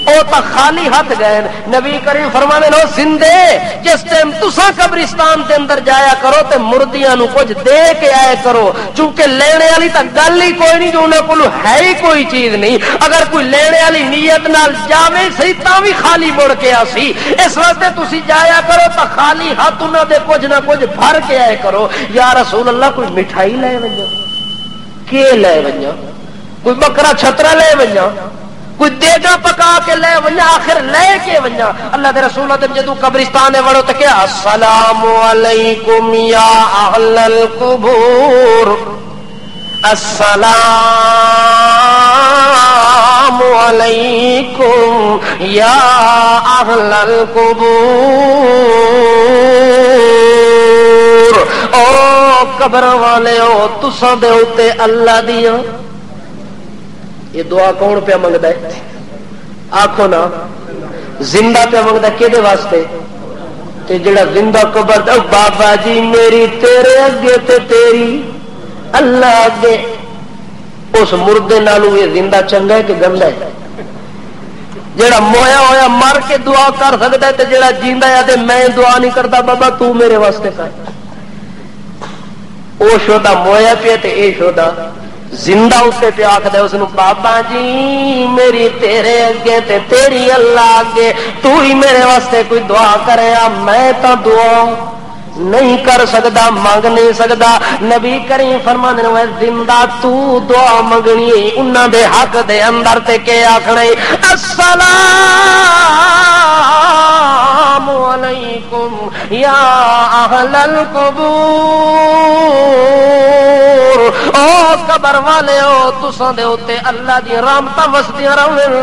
او تا خالی ہاتھ گئے۔ نبی کریم فرمانے لو زندے جس ٹائم تساں قبرستان دے اندر جایا کرو تے مردیاں نو کچھ دے کے آیا کرو، چونکہ لینے والی تا گل ہی کوئی نہیں، جو انہاں کول ہے ہی کوئی چیز نہیں، اگر کوئی لینے والی نیت نال جاوے صحیح تاں وی خالی مڑ کے آسی، اس واسطے تسی جایا کرو تا خالی ہاتھ انہاں دے کچھ نہ کچھ بھر کے آیا کرو۔ یا رسول اللہ کوئی مٹھائی لے ونجو، کے لے ونجو، کوئی بکرا چھترا لے ونجا، کوئی دیگا پکا کے لے ونجا، آخر لے کے ونجا۔ اللہ دے رسول دے جدو قبرستان وڑو تو کیا السلام علیکم یا اہل القبور، السلام علیکم یا اہل القبور، او قبر والے او تساں دے اوتے اللہ دیاں۔ یہ دعا کون پہ منگتا ہے؟ آخو نا، زندہ پہ منگتا ہے کہدے واسطے؟ تے جڑا زندہ قبر تے بابا جی میری تیرے اگے تے تیری اللہ اگے، اس مردے نالوں یہ زندہ چنگا ہے کہ گندا ہے؟ جڑا مویا ہویا مر کے دعا کر سکتا ہے تے جڑا جیندا ہے تے میں دعا نہیں کرتا بابا تو میرے واسطے کر، او شودا مویا پہ تے اے شودا زندہ اسے پہ آخد ہے اس نو بابا جی میری تیرے اگے تے تیری اللہ اگے، تو ہی میرے واسطے کوئی دعا کرے، میں تا دعا نہیں کر سکتا، مانگ نہیں سکتا۔ نبی کریم فرماندے نے زندہ تو دعا منگنی انہاں دے حق دے اندر تے کہ آکھنا السلام علیکم یا اہل القبور، او قبر والے او تساں دے اوتے اللہ دی رحمتاں وسدیاں رہن،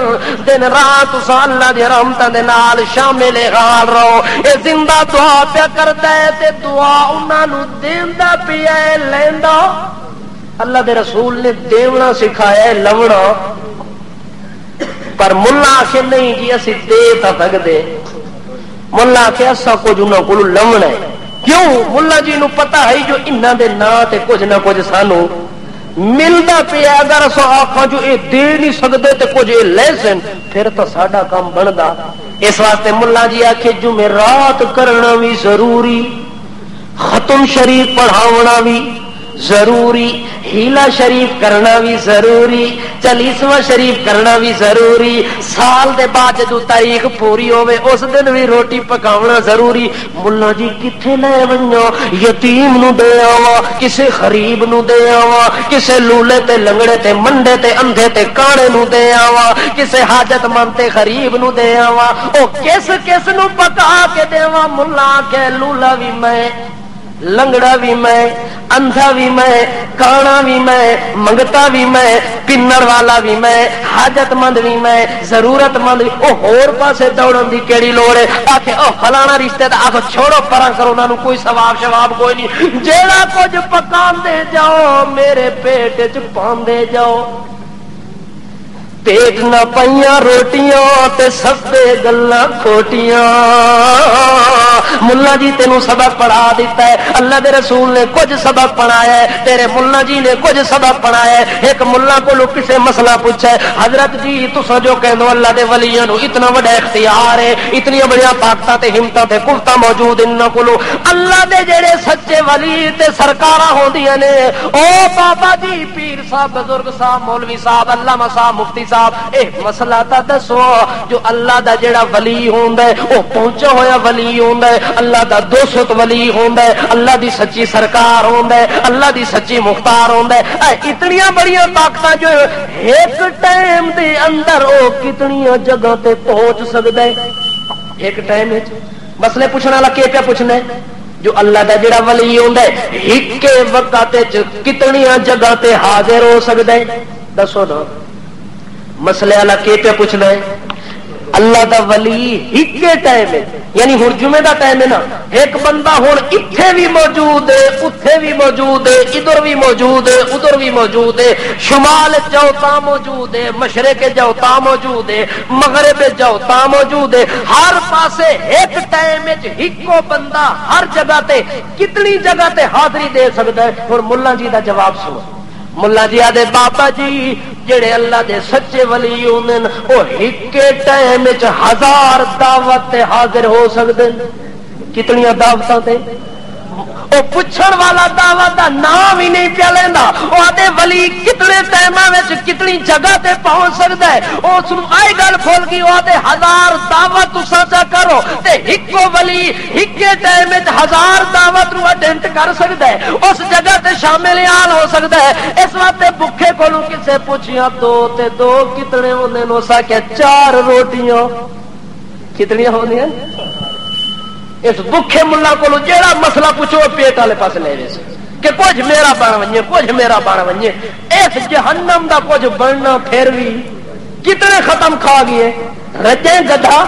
دن رات تساں اللہ دی رحمتاں دے نال شامل حال رہو۔ اے زندہ دعا پیا کردا ہے تے دعا انہاں نو دیندا پیا ہے، لیندا اللہ دے رسول نے دیونا سکھایا ہے، لونا پر ملا آخر نہیں جی اسی دے تا سکدے، ملا آخر اسا کچھ انہاں کولوں لونا ہے، کیوں؟ ملا جی نو پتا ہے جو انہاں دے نا تے کچھ نہ کچھ سانو ملدا پیا، اگر اسا آکھاں جو اے دے نہیں سکدے تے کچھ اے لے سن پھر تو ساڈا کام بندا۔ اس واسطے ملا جی آکھے جمعرات کرنا بھی ضروری، ختم شریف پڑھاونا بھی ضروری، ہیلا شریف کرنا بھی ضروری، چالیسواں شریف کرنا بھی ضروری، سال دے بعد جدو تاریخ پوری ہوئے اس دن بھی روٹی پکاونا ضروری۔ ملا جی کتھے لے ونجو؟ یتیم نو دے آوا، کسے غریب نو دے آوا، کسے لولے تے لنگڑے تے منڈے تے اندھے تے کانے نو دے آوا، کسے حاجت مند تے غریب نو دے آوا، او کس کس نو پکا کے دیواں؟ ملا کہ لولا بھی میں، لنگڑا بھی میں، اندھا بھی میں، کانا بھی میں، منگتا بھی میں، پنر والا بھی میں، حاجت مند بھی میں، ضرورت مند بھی۔ او ہور پاسے دوڑن دی کیڑی لوڑ ہے؟ آکھے او فلانا رشتے دا، آکھو چھوڑو پراں کرو، انہاں نو کوئی ثواب شواب کوئی نہیں، جیڑا کچھ پکاندے جاؤ میرے پیٹ وچ پاندے جاؤ، پیٹ نہ پئیاں روٹیاں تے سبے گلاں کھوٹیاں، ملا جی تینوں سبق پڑھا دیتا ہے، اللہ دے رسول نے کچھ سبق پڑھایا ہے، تیرے ملا جی نے کچھ سبق پڑھایا ہے۔ ایک ملا کو کسے مسئلہ پوچھا ہے، حضرت جی تساں جو کہندو اللہ دے ولیاں نو اتنا بڑا اختیار ہے، اتنی بڑی طاقتاں تے ہمتاں تے قوتاں موجود انہاں کولو، اللہ دے جڑے سچے ولی تے سرکاراں ہوندیاں نے، او بابا جی پیر صاحب بزرگ صاحب مولوی صاحب علامہ صاحب مفتی صاحب اے مسئلہ تا دسو، جو اللہ دا جڑا ولی ہوندا ہے او پہنچا ہویا ولی ہوندا ہے، اللہ دا دوست ولی ہوندا ہے، اللہ دی سچی سرکار ہوندا ہے، اللہ دی سچی مختار ہوندا ہے، اتنی بڑیاں طاقتاں جو ایک ٹائم دے اندر او کتنی جگہ تے پہنچ سکدا ہے۔ ایک ٹائم وچ مسئلے پوچھنے والا کی پیا پوچھنا ہے، جو اللہ دا جڑا ولی ہوندا ہے ایک وقت کتنی جگہ تے حاضر ہو سکدا ہے، دسو نا مسئلے والا کی پیا پوچھنا ہے۔ اللہ دا ولی ایک ٹائم ہے، یعنی ہن جمعے دا ٹائم ہے نا، ایک بندہ ہن اتھے بھی موجود ہے، اتھے بھی موجود ہے، ادھر بھی موجود ہے، ادھر بھی موجود ہے، شمال جاؤ تا موجود ہے، مشرق جاؤ تا موجود ہے، مغرب جاؤ تا موجود ہے، ہر پاسے ایک ٹائم وچ ایکو بندہ ہر جگہ تے کتنی جگہ تے حاضری دے سکدا ہے۔ ہن ملا جی دا جواب سنو، ملا جی آدھے بابا جی جڑے اللہ دے سچے ولی ہوندے نے او ایک ٹائم وچ 1000 دعوت تے حاضر ہو سکدے ہیں۔ کتنی دعوتاں تے او پوچھن والا دعوت دا نام ہی نہیں پیا لیندا، او آدھے ولی کتنے ٹائماں وچ کتنی جگہ تے پہنچ سکدا ہے، اس نوں آئی گل کھول گئی، او آدھے 1000 دعوت تساں چا کرو تے ایکو ولی ایک ٹائم وچ 1000 دعوت نوں اٹینڈ کر سکدا ہے، اس جگہ تے شامل ہو سکدا ہے۔ اس واسطے بھوکے کولوں کسے پوچھیا دو تے دو کتنے ہوندے نو سا کہ 4 روٹیاں کتنی ہوندیاں، اس بکھے ملا کو جیڑا مسئلہ پوچھو پیٹ والے پاس لے جائے کہ کچھ میرا بن ونجے، کچھ میرا بن ونجے۔ اس جہنم دا کچھ بننا پھر بھی کتنے ختم کھا گئے، رجے گدھا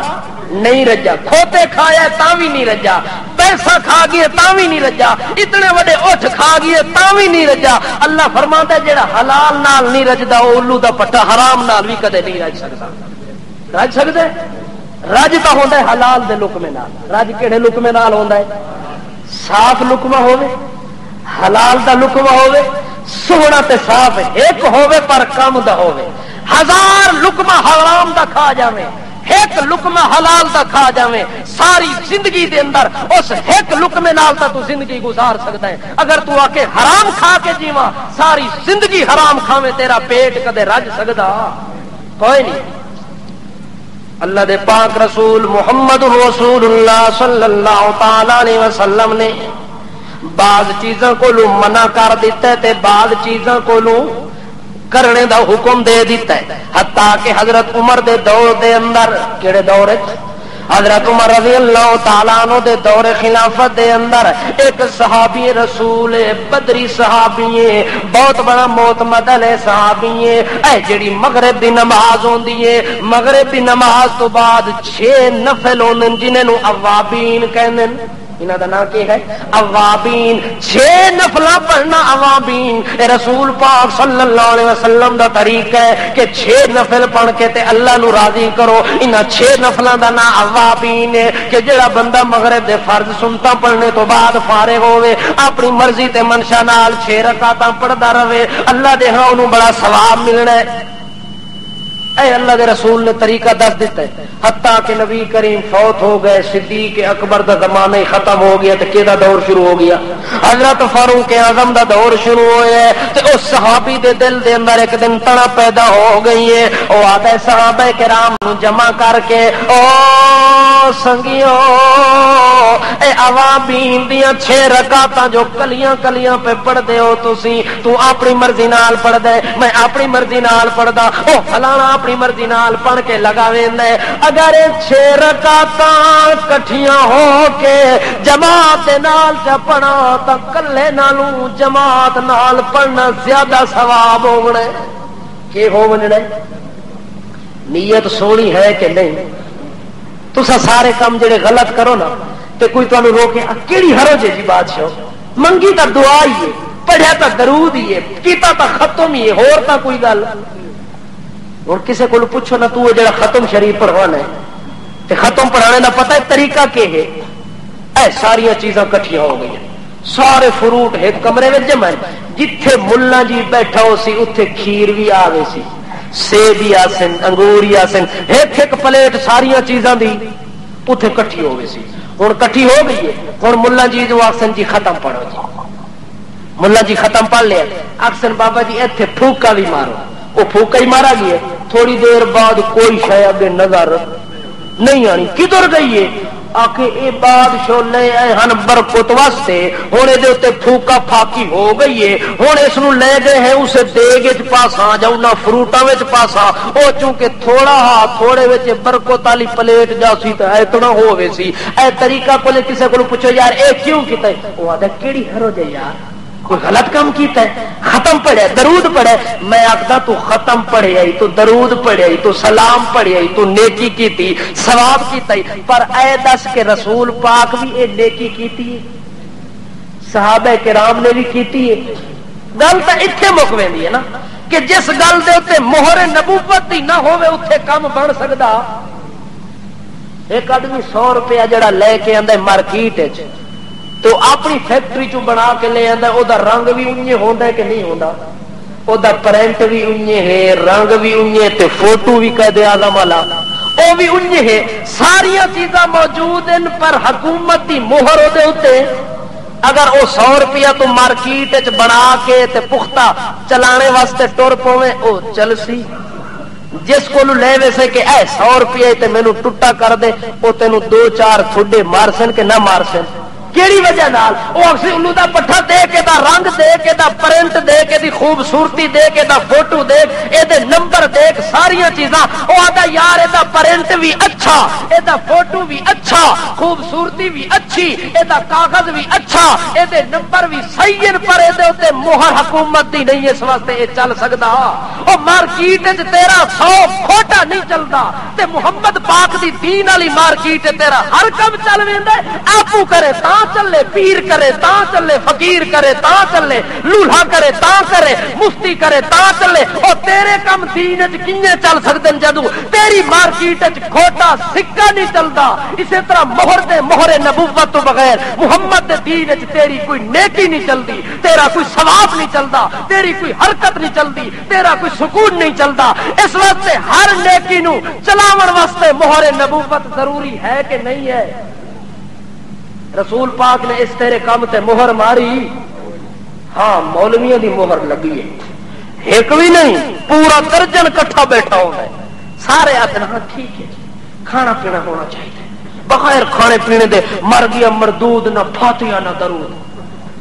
نہیں رجا، کھوتے کھایا تا بھی نہیں رجا، پیسہ کھا گئے تا بھی نہیں رجا، اتنے بڑے اٹھ کھا گئے تا بھی نہیں رجا۔ اللہ فرماتا ہے جیڑا حلال نال نہیں رجدا او الو دا پٹا حرام نال بھی کدے نہیں رج سکتا۔ رج سکدے رج تو ہوتا ہے حلال دے لقمے نال، رج کہڑے لقمے نال ہوتا ہے، صاف لقمہ ہوے، حلال دا لقمہ ہوے، سونا تے صاف ایک ہوے پر کم دا ہوے، 1000 لقمہ حرام دا کھا جاویں، ایک لقمہ حلال دا کھا جاویں، ساری زندگی دے اندر اس ایک لقمے نال تا تو زندگی گزار سکتا ہے۔ اگر تو آ کے حرام کھا کے جیواں ساری زندگی حرام کھاویں تیرا پیٹ کدے رج سکدا کوئی نہیں۔ اللہ دے پاک رسول محمد رسول اللہ صلی اللہ تعالی علیہ وسلم نے بعض چیزاں کو منع کر دیتا ہے تے بعض چیزاں کو کرنے دا حکم دے دیتا ہے، حتیٰ کہ حضرت عمر دے دور دے اندر، کیڑے دور حضرت عمر رضی اللہ تعالیٰ عنہ دے دور خلافت دے اندر ایک صحابی رسول بدری صحابی ہے، بہت بڑا معتمد علیہ صحابی ہے، اے جڑی مغرب دی نماز ہوندی ہے، مغرب دی نماز تو بعد 6 نفل ہوندے جنہاں نوں اوابین کہندے ہیں، انہاں دا نام کی ہے اوابین، 6 نفلاں پڑھنا اوابین۔ رسول پاک صلی اللہ علیہ وسلم دا طریقہ ہے کہ 6 نفل پڑھ کے تے اللہ نو راضی کرو۔ انہاں 6 نفلاں دا نام اوابین ہے کہ جڑا بندہ مغرب دے فرض سنتا پڑھنے تو بعد فارغ ہوئے اپنی مرضی تے منشا نال 6 رکعتاں پڑھدا رہے، اللہ دے ہاں انہوں بڑا ثواب ملنا ہے۔ اے اللہ دے رسول نے طریقہ دس دیتا ہے، حتیٰ کہ نبی کریم فوت ہو گئے، صدیق اکبر دا زمانہ ہی ختم ہو گیا، تو کیدا دور شروع ہو گیا، حضرت فاروق اعظم دا دور شروع ہویا ہے۔ تو اس صحابی دے دل دے اندر ایک دن تڑا پیدا ہو گئی ہے، او آدھے صحابہ کرام نو جمع کر کے، او سنگیو اے اوابین دیاں 6 رکعتاں جو کلیاں کلیاں پہ پڑھ دے ہو تسی، تو اپنی مرضی نال پڑھ دے، میں اپنی مرضی نال پڑھ دا، او فلانا اپنی مرضی نال پڑھ کے لگا ویندا ہے۔ اگر 6 رکعتاں کٹھیاں ہو کے جماعت نال چ پڑھا تا کلے نالوں جماعت نال پڑھنا زیادہ ثواب ہونا ہے۔ کی ہو وننا ہے؟ نیت سونی ہے کہ نہیں؟ تسا سارے کام جڑے غلط کرو نا تے کوئی تانوں روکے کیڑی حرج ہے جی بادشاہ، منگی تا دعا ہی ہے، پڑھیا تا درود ہی ہے، کیتا تا ختم ہی ہے، ہور تا کوئی گل۔ اور کسے کو پوچھو نا تو جڑا ختم شریف پڑھوانا ہے تے ختم پڑھانے دا پتہ ہے طریقہ کیا ہے؟ اے ساریا چیزاں کٹھیاں ہو گئی، سارے فروٹ ایک کمرے میں جمع، جتھے ملا جی بیٹھا ہو سی اتھے کھیر بھی آوے سی، سیب بھی آسن، انگور بھی آسن، ایک پلیٹ ساریا چیزاں دی اتھے کٹھی ہو گئی سی۔ ہوں کٹھی ہو گئی ہے، ہوں ملا جی جو آخسن جی ختم پڑھو جی، ملا جی ختم پڑھ لیا، آخسن بابا جی اتنے پھوکا بھی مارو، وہ پھوکا ہی مارا گیا، تھوڑی دیر بعد کوئی شے اگے نظر نہیں آنی، کدھر گئی ہے؟ آ کے اے بادشاہ لے آئے ہن برکت واسطے، ہوں یہ پھوکا پھاکی ہو گئی ہے، ہوں اس لے گئے ہیں اسے دیگ پاسا جاؤ نہ فروٹاں پاسا، وہ چونکہ تھوڑا ہا تھوڑے برکت والی پلیٹ جا سی تو اتنا ہوے سی، اے طریقہ کو کسی کو پوچھو یار اے کیوں کیتا ہے؟ وہ آدھا کیڑی حرج ہے یار، کوئی غلط کام کیتا ہے؟ ختم پڑھے درود پڑھے، میں آخدا تو ختم پڑھے آئی تو درود پڑھے آئی تو سلام پڑھے آئی تو نیکی کیتی ثواب کیتا ہی، پر اے دس کے رسول پاک بھی اے نیکی کیتی ہے، صحابہ کرام نے بھی کیتی ہے۔ گل تو اتنے مک ویندی ہے نا کہ جس گل دے اتنے مہر نبوت ہی نہ ہوے اتنے کام بن سکتا۔ ایک آدمی 100 روپیہ جڑا لے کے آندا مارکیٹ تو اپنی فیکٹری چ بنا کے لے آندا، او دا رنگ بھی اونجے ہوندا ہے کہ نہیں ہوندا، او دا پرنٹ بھی اونجے ہے، رنگ بھی اونجے تے فوٹو بھی قائد اعظم والا او بھی اونجے ہے، ساریا چیزاں موجود ہیں، پر حکومت دی مہر او دے اوتے اگر او 100 روپیہ تو مارکیٹ وچ بنا کے تے پختہ چلانے واسطے ٹر پوے او چل سی، جس کو لے ویسے کہ اے 100 روپیہ تے مینوں ٹوٹا کر دے، او تینوں 2-4 تھوڑے مارسن کہ نہ مارسن، کیڑی وجہ نال؟ او اکثر انہوں دا پٹھا دے کے دا رنگ دے کے دا پرنٹ دے کے دی خوبصورتی دے کے the photo they a they number دیکھ ساریا چیزاں، او آدھا یار اے دا پرنٹ بھی اچھا، اے دا فوٹو بھی اچھا، خوبصورتی بھی اچھی، اے دا کاغذ بھی اچھا، اے دے نمبر بھی صحیح ہیں، پر اے دے اوتے مہر حکومت دی نہیں، اس واسطے اے چل سکدا۔ او مارکیٹ وچ تیرا 100 کھوٹا نہیں چلدا تے محمد پاک دی دین والی مارکیٹ تیرا ہر کم چل ویندا ہے، آپو کرے تا چلے، پیر کرے تا چلے، فقیر کرے تا چلے، لولہا کرے تا کرے، مفتی کرے تا چلے، اور تیرے کم دین وچ کیویں چل سکدے جدوں تیری مارکیٹ وچ کھوٹا سکہ نہیں چلدا۔ اسی طرح مہر دے مہر نبوت تو بغیر محمد دے دین وچ تیری کوئی نیکی نہیں چلدی، تیرا کوئی ثواب نہیں چلدا، تیری کوئی حرکت نہیں چلدی، تیرا کوئی سکون نہیں چلدا۔ اس واسطے ہر نیکی نو چلاون واسطے مہر نبوت ضروری ہے کہ نہیں ہے؟ رسول پاک نے اس تیرے کام تے مہر ماری، ہاں مولویوں دی مہر لگی ہے، ایک بھی نہیں، پورا درجن کٹھا بیٹھا ہونا ہے، سارے آتے ہیں ہاں ٹھیک ہے، کھانا پینا ہونا چاہیے، بغیر کھانے پینے دے مر گیا مردود، نہ فاتحہ نہ درود۔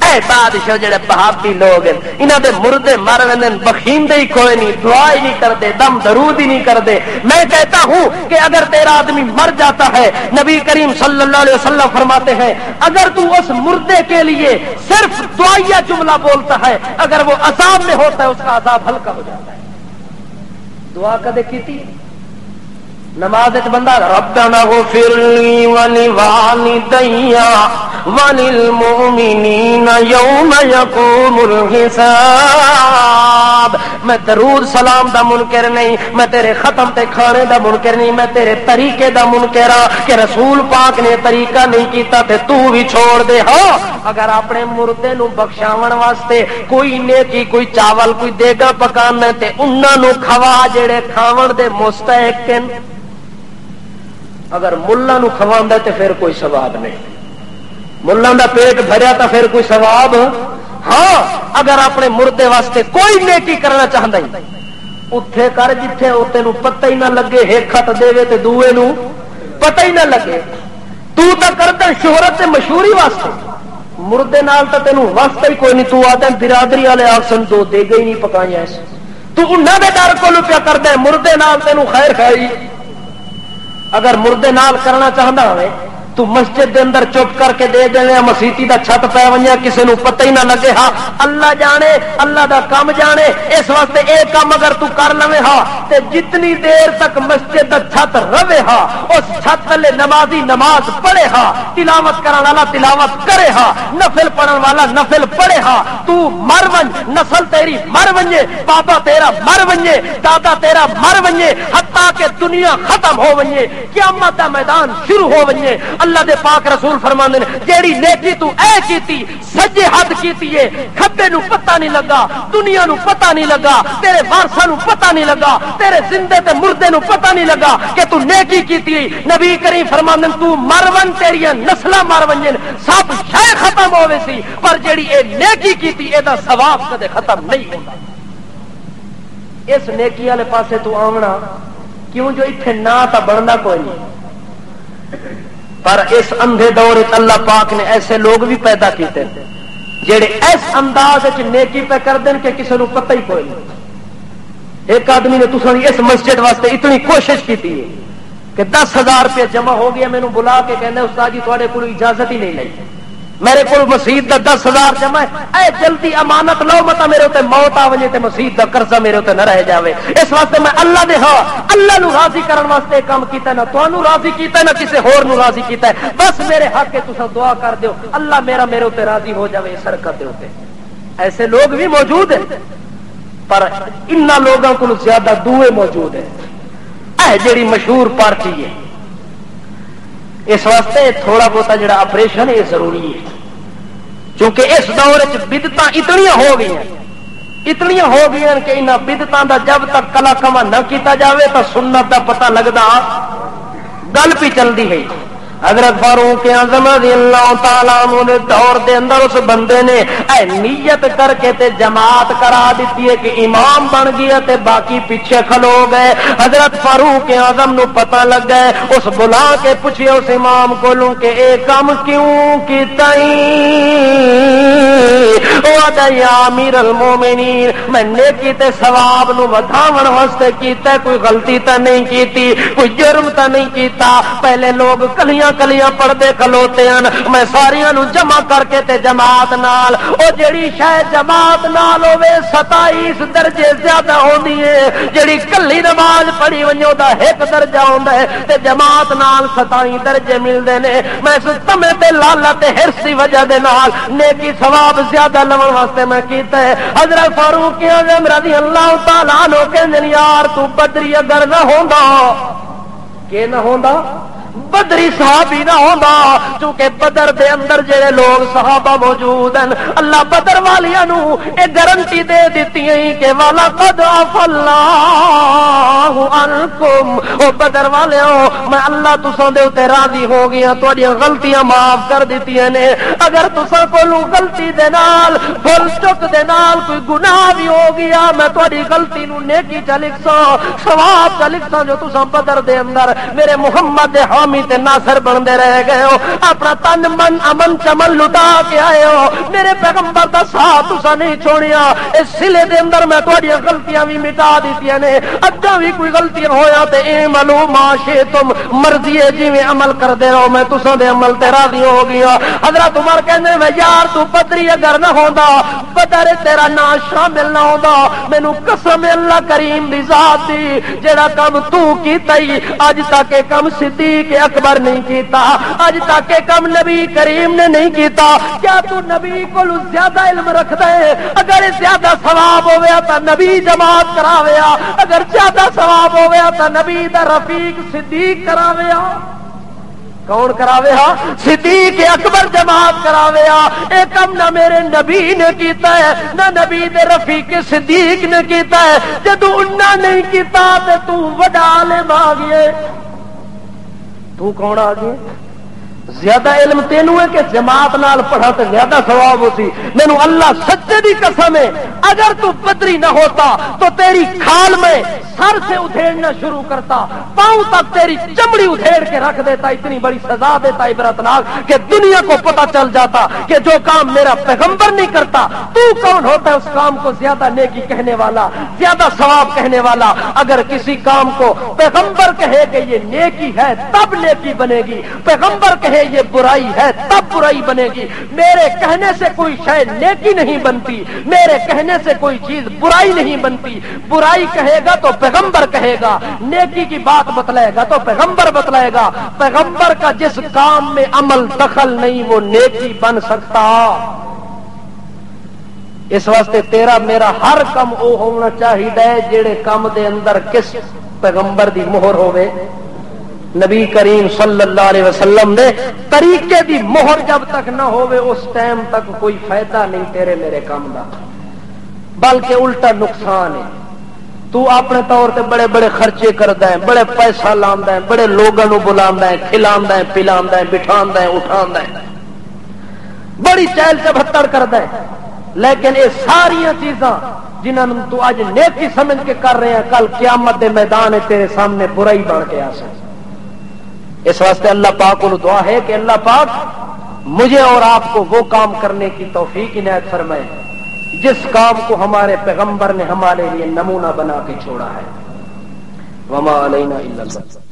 اے بادشاہ جڑے بہادی لوگ ہیں، انہاں دے مردے مر ویندے بخیندے ہی کوئی نہیں، دعا ہی نہیں کردے، دم درود ہی نہیں کردے۔ میں کہتا ہوں کہ اگر تیرا آدمی مر جاتا ہے، نبی کریم صلی اللہ علیہ وسلم فرماتے ہیں اگر تو اس مردے کے لیے صرف دعائیہ جملہ بولتا ہے، اگر وہ عذاب میں ہوتا ہے اس کا عذاب ہلکا ہو جاتا ہے۔ دعا کدے کیتی؟ نماز بندہ ربنا اغفر لی ولوالدی وللمؤمنین یوم یقوم الحساب۔ میں درود سلام دا منکر نہیں، میں تیرے ختم تے کھانے دا منکر نہیں، میں تیرے طریقے دا منکر ہاں کہ رسول پاک نے طریقہ نہیں کیتا تے تو بھی چھوڑ دے۔ ہاں اگر اپنے مردے نو بخشاون واسطے کوئی نیکی، کوئی چاول، کوئی دیگا پکانا تے انہاں نو کھوا جڑے کھاون دے مستحق ہیں۔ اگر ملا نو کھواندا تے پھر کوئی ثواب نہیں، ملا دا پیٹ بھریا تو پھر کوئی ثواب۔ ہاں اگر اپنے مردے واسطے کوئی نیکی کرنا چاہتا ہے اتھے کر جتھے او تینوں پتہ ہی نہ لگے، ایک خط دے تے دوے نو پتہ ہی نہ لگے، تو تا کردا شہرت تے مشہوری واسطے، مردے نال تا تینوں واسطہ ہی کوئی نہیں۔ تو آتا برادری والے آکسن دو دے گئی نہیں پکائیاں، تو انہاں دے ڈر کولوں پیا کردا ہے، مردے نال تینوں خیر کھائی۔ اگر مردے نال کرنا چاہتا ہوئے تو مسجد دے اندر چپ کر کے دے دینے، مسیتی دا چھت پہ ونیا، کسی نو پتہ ہی نہ لگے۔ ہاں اللہ جانے، اللہ دا کام جانے، اس واسطے ایک کام اگر تو کر لوے ہاں تے جتنی دیر تک مسجد دا چھت روے ہاں، اس چھت والے نمازی نماز پڑھے ہاں، تلاوت کرن والا تلاوت کرے ہاں، نفل پڑھن والا نفل پڑھے ہاں، تو مر ون، نسل تیری مر ونجے، بابا تیرا مر ونجے، دادا تیرا مر ونجے، حتیٰ کہ دنیا ختم ہو ونجے، قیامت دا میدان شروع ہو ونجے، اللہ دے پاک رسول فرماندے نے جیڑی نیکی تو اے کیتی سجے ہاتھ کیتی ہے کھبے نو پتہ نہیں لگا دنیا نو پتہ نہیں لگا تیرے وارثاں نو پتہ نہیں لگا تیرے زندے تے مردے نو پتہ نہیں لگا کہ تو نیکی کیتی ہے نبی کریم فرماندے تو مرون تیریاں نسلاں مر ونجن سب شے ختم ہوے سی پر جیڑی اے نیکی کیتی اے دا ثواب کدے ختم نہیں ہوندا اس نیکی والے پاسے تو آونا کیوں جو اتنے نہ تا بننا کوئی نہیں پر اس اندھے دور اللہ پاک نے ایسے لوگ بھی پیدا کیتے جڑے اس انداز وچ نیکی پہ کر دین کہ کسی نو پتہ ہی کوئی نہیں ایک آدمی نے تساں اس مسجد واسطے اتنی کوشش کیتی ہے کہ 10,000 روپے جمع ہو گیا مینوں بلا کے کہنے استاد جی تواڈے کول اجازت ہی نہیں لئی میرے کو مسجد دا 10,000 جمع ہے اے جلدی امانت لو متا میرے تے موت آ وجے تے مسجد دا قرضہ میرے تے نہ رہ جاوے اس واسطے میں اللہ دے ہاں اللہ نو راضی کرن واسطے کام کیتا نہ تانوں راضی کیتا نہ کسے ہور نو راضی کیتا ہے بس میرے حق ہے تساں دعا کر دیو اللہ میرے تے راضی ہو جاوے اس حرکت دے اوتے ایسے لوگ بھی موجود ہیں پر ان لوگوں کو زیادہ دوئے موجود ہیں اے جڑی مشہور پارٹی ہے اس واسطے تھوڑا بہت جڑا آپریشن یہ ضروری ہے کیونکہ اس دور بدعتاں اتنیاں ہو گئی کہ انہاں بدعتاں دا جب تک کلا کما نہ کیتا جاوے تو سنت دا پتہ لگدا گل پی چلدی ہے حضرت فاروق اعظم رضی اللہ تعالیٰ عنہ نے دور دے اندر اس بندے نے اے نیت کر کے تے جماعت کرا دیتی ہے کہ امام بن گیا تے باقی پیچھے کھلو گئے حضرت فاروق اعظم نو پتہ لگ گئے اس بلا کے پوچھے اس امام کو لوں کہ اے کام کیوں کیتا یا امیر المومنین میں نیکی تے ثواب نو ودھاون واسطے کیتا کوئی غلطی تے نہیں کیتی کوئی جرم تے نہیں کیتا پہلے لوگ کلیاں پڑھتے کھلوتے ہیں میں ساریاں نو جمع کر کے تے جماعت نال او جڑی شاید جماعت نال ہوے 27 درجے زیادہ ہوندی ہے جڑی کلی نماز پڑھی ونجو دا 1 درجہ ہوندا ہے تے جماعت نال 27 درجے ملدے نے میں اس تمے تے لالت ہرس دی وجہ دے نال نیکی ثواب زیادہ لون واسطے میں کیتا ہے حضرت فاروق اعظم رضی اللہ تعالی عنہ کہندے یار تو بدری اگر نہ ہوندا کہ نہ ہوندا بدری صحابی نہ ہوندا چونکہ بدر دے اندر جڑے لوگ صحابہ موجود ہیں اللہ بدر والیاں نو اے گارنٹی دے دتی ہے کہ والا قد عفا اللہ عنکم او بدر والیو میں اللہ تساں دے اوتے راضی ہو گیا تہاڈی غلطیاں معاف کر دتیاں نے اگر تساں کولوں غلطی دے نال بھول چک دے نال کوئی گناہ بھی ہو گیا میں تہاڈی غلطی نو نیکی چ لکھساں ثواب چ لکھساں جو تساں بدر دے اندر میرے محمد دے حامی تے ناصر بندے رہ گئے ہو اپنا تن من امن چمن لٹا کے آئے ہو میرے پیغمبر دا ساتھ تساں نہیں چھوڑیا اس سلے دے اندر میں تہاڈیاں غلطیاں بھی مٹا دتیاں نے اگا بھی کوئی غلطی ہویا تے اعملو ما شئتم مرضی ہے جویں عمل کردے رہو میں تساں دے عمل تے راضی ہو گیا حضرت عمر کہندے میں یار تو بدری اگر نہ ہوندا بدر تیرا نام شامل نہ ہوندا مینوں قسم اللہ کریم دی ذات دی جڑا کم تو کیتا ہی اج تک کم صدیق اکبر نہیں کیتا اج تک کم نبی کریم نے نہیں کیتا کیا تو نبی کو زیادہ علم رکھدا ہے اگر زیادہ ثواب ہویا تا نبی جماعت کراویا اگر زیادہ ثواب ہویا تا نبی دا رفیق صدیق کراویا کون کراوے ہا صدیق اکبر جماعت کراوے ہا اے کم نہ میرے نبی نے کیتا ہے نہ نبی دے رفیق صدیق نے کیتا ہے جدوں انہاں نہیں کیتا تے تو وڈا عالم آ گئے تو کون آ گئے زیادہ علم تینوں ہے کہ جماعت نال پڑھا تو زیادہ ثواب ہوتی مینوں اللہ سچے دی قسم ہے اگر تو بدری نہ ہوتا تو تیری کھال میں سر سے ادھیڑنا شروع کرتا پاؤں تک تیری چمڑی ادھیڑ کے رکھ دیتا اتنی بڑی سزا دیتا عبرتناک کہ دنیا کو پتہ چل جاتا کہ جو کام میرا پیغمبر نہیں کرتا تو کون ہوتا ہے اس کام کو زیادہ نیکی کہنے والا زیادہ ثواب کہنے والا اگر کسی کام کو پیغمبر کہے کہ یہ نیکی ہے تب نیکی بنے گی پیغمبر کہے یہ برائی ہے تب برائی بنے گی میرے کہنے سے کوئی شے نیکی نہیں بنتی میرے کہنے سے کوئی چیز برائی نہیں بنتی برائی کہے گا تو پیغمبر کہے گا نیکی کی بات بتلائے گا تو پیغمبر بتلائے گا پیغمبر کا جس کام میں عمل دخل نہیں وہ نیکی بن سکتا اس واسطے تیرا میرا ہر کم او ہونا چاہیے جڑے کام دے اندر کس پیغمبر دی مہر ہوے نبی کریم صلی اللہ علیہ وسلم نے طریقے دی مہر جب تک نہ ہوئے اس ٹائم تک کوئی فائدہ نہیں تیرے میرے کام دا، بلکہ الٹا نقصان ہے۔ تو اپنے طور تے بڑے بڑے خرچے کردا ہے، بڑے پیسہ لاندا ہے، بڑے لوگاں نو بلاندا ہے، کھلاندا ہے، پلاندا ہے، بٹھاندا ہے، اٹھاندا ہے، بڑی چہل چہل کردا ہے، لیکن یہ ساری چیزاں جنہاں تو اج نیکی سمجھ کے کر رہے ہیں، کل قیامت دے میدان تیرے سامنے برائی بن کے آ سکے۔ اس واسطے اللہ پاک کو دعا ہے کہ اللہ پاک مجھے اور آپ کو وہ کام کرنے کی توفیق عنایت فرمائے جس کام کو ہمارے پیغمبر نے ہمارے لیے نمونہ بنا کے چھوڑا ہے۔ وما علینا الا البلاغ۔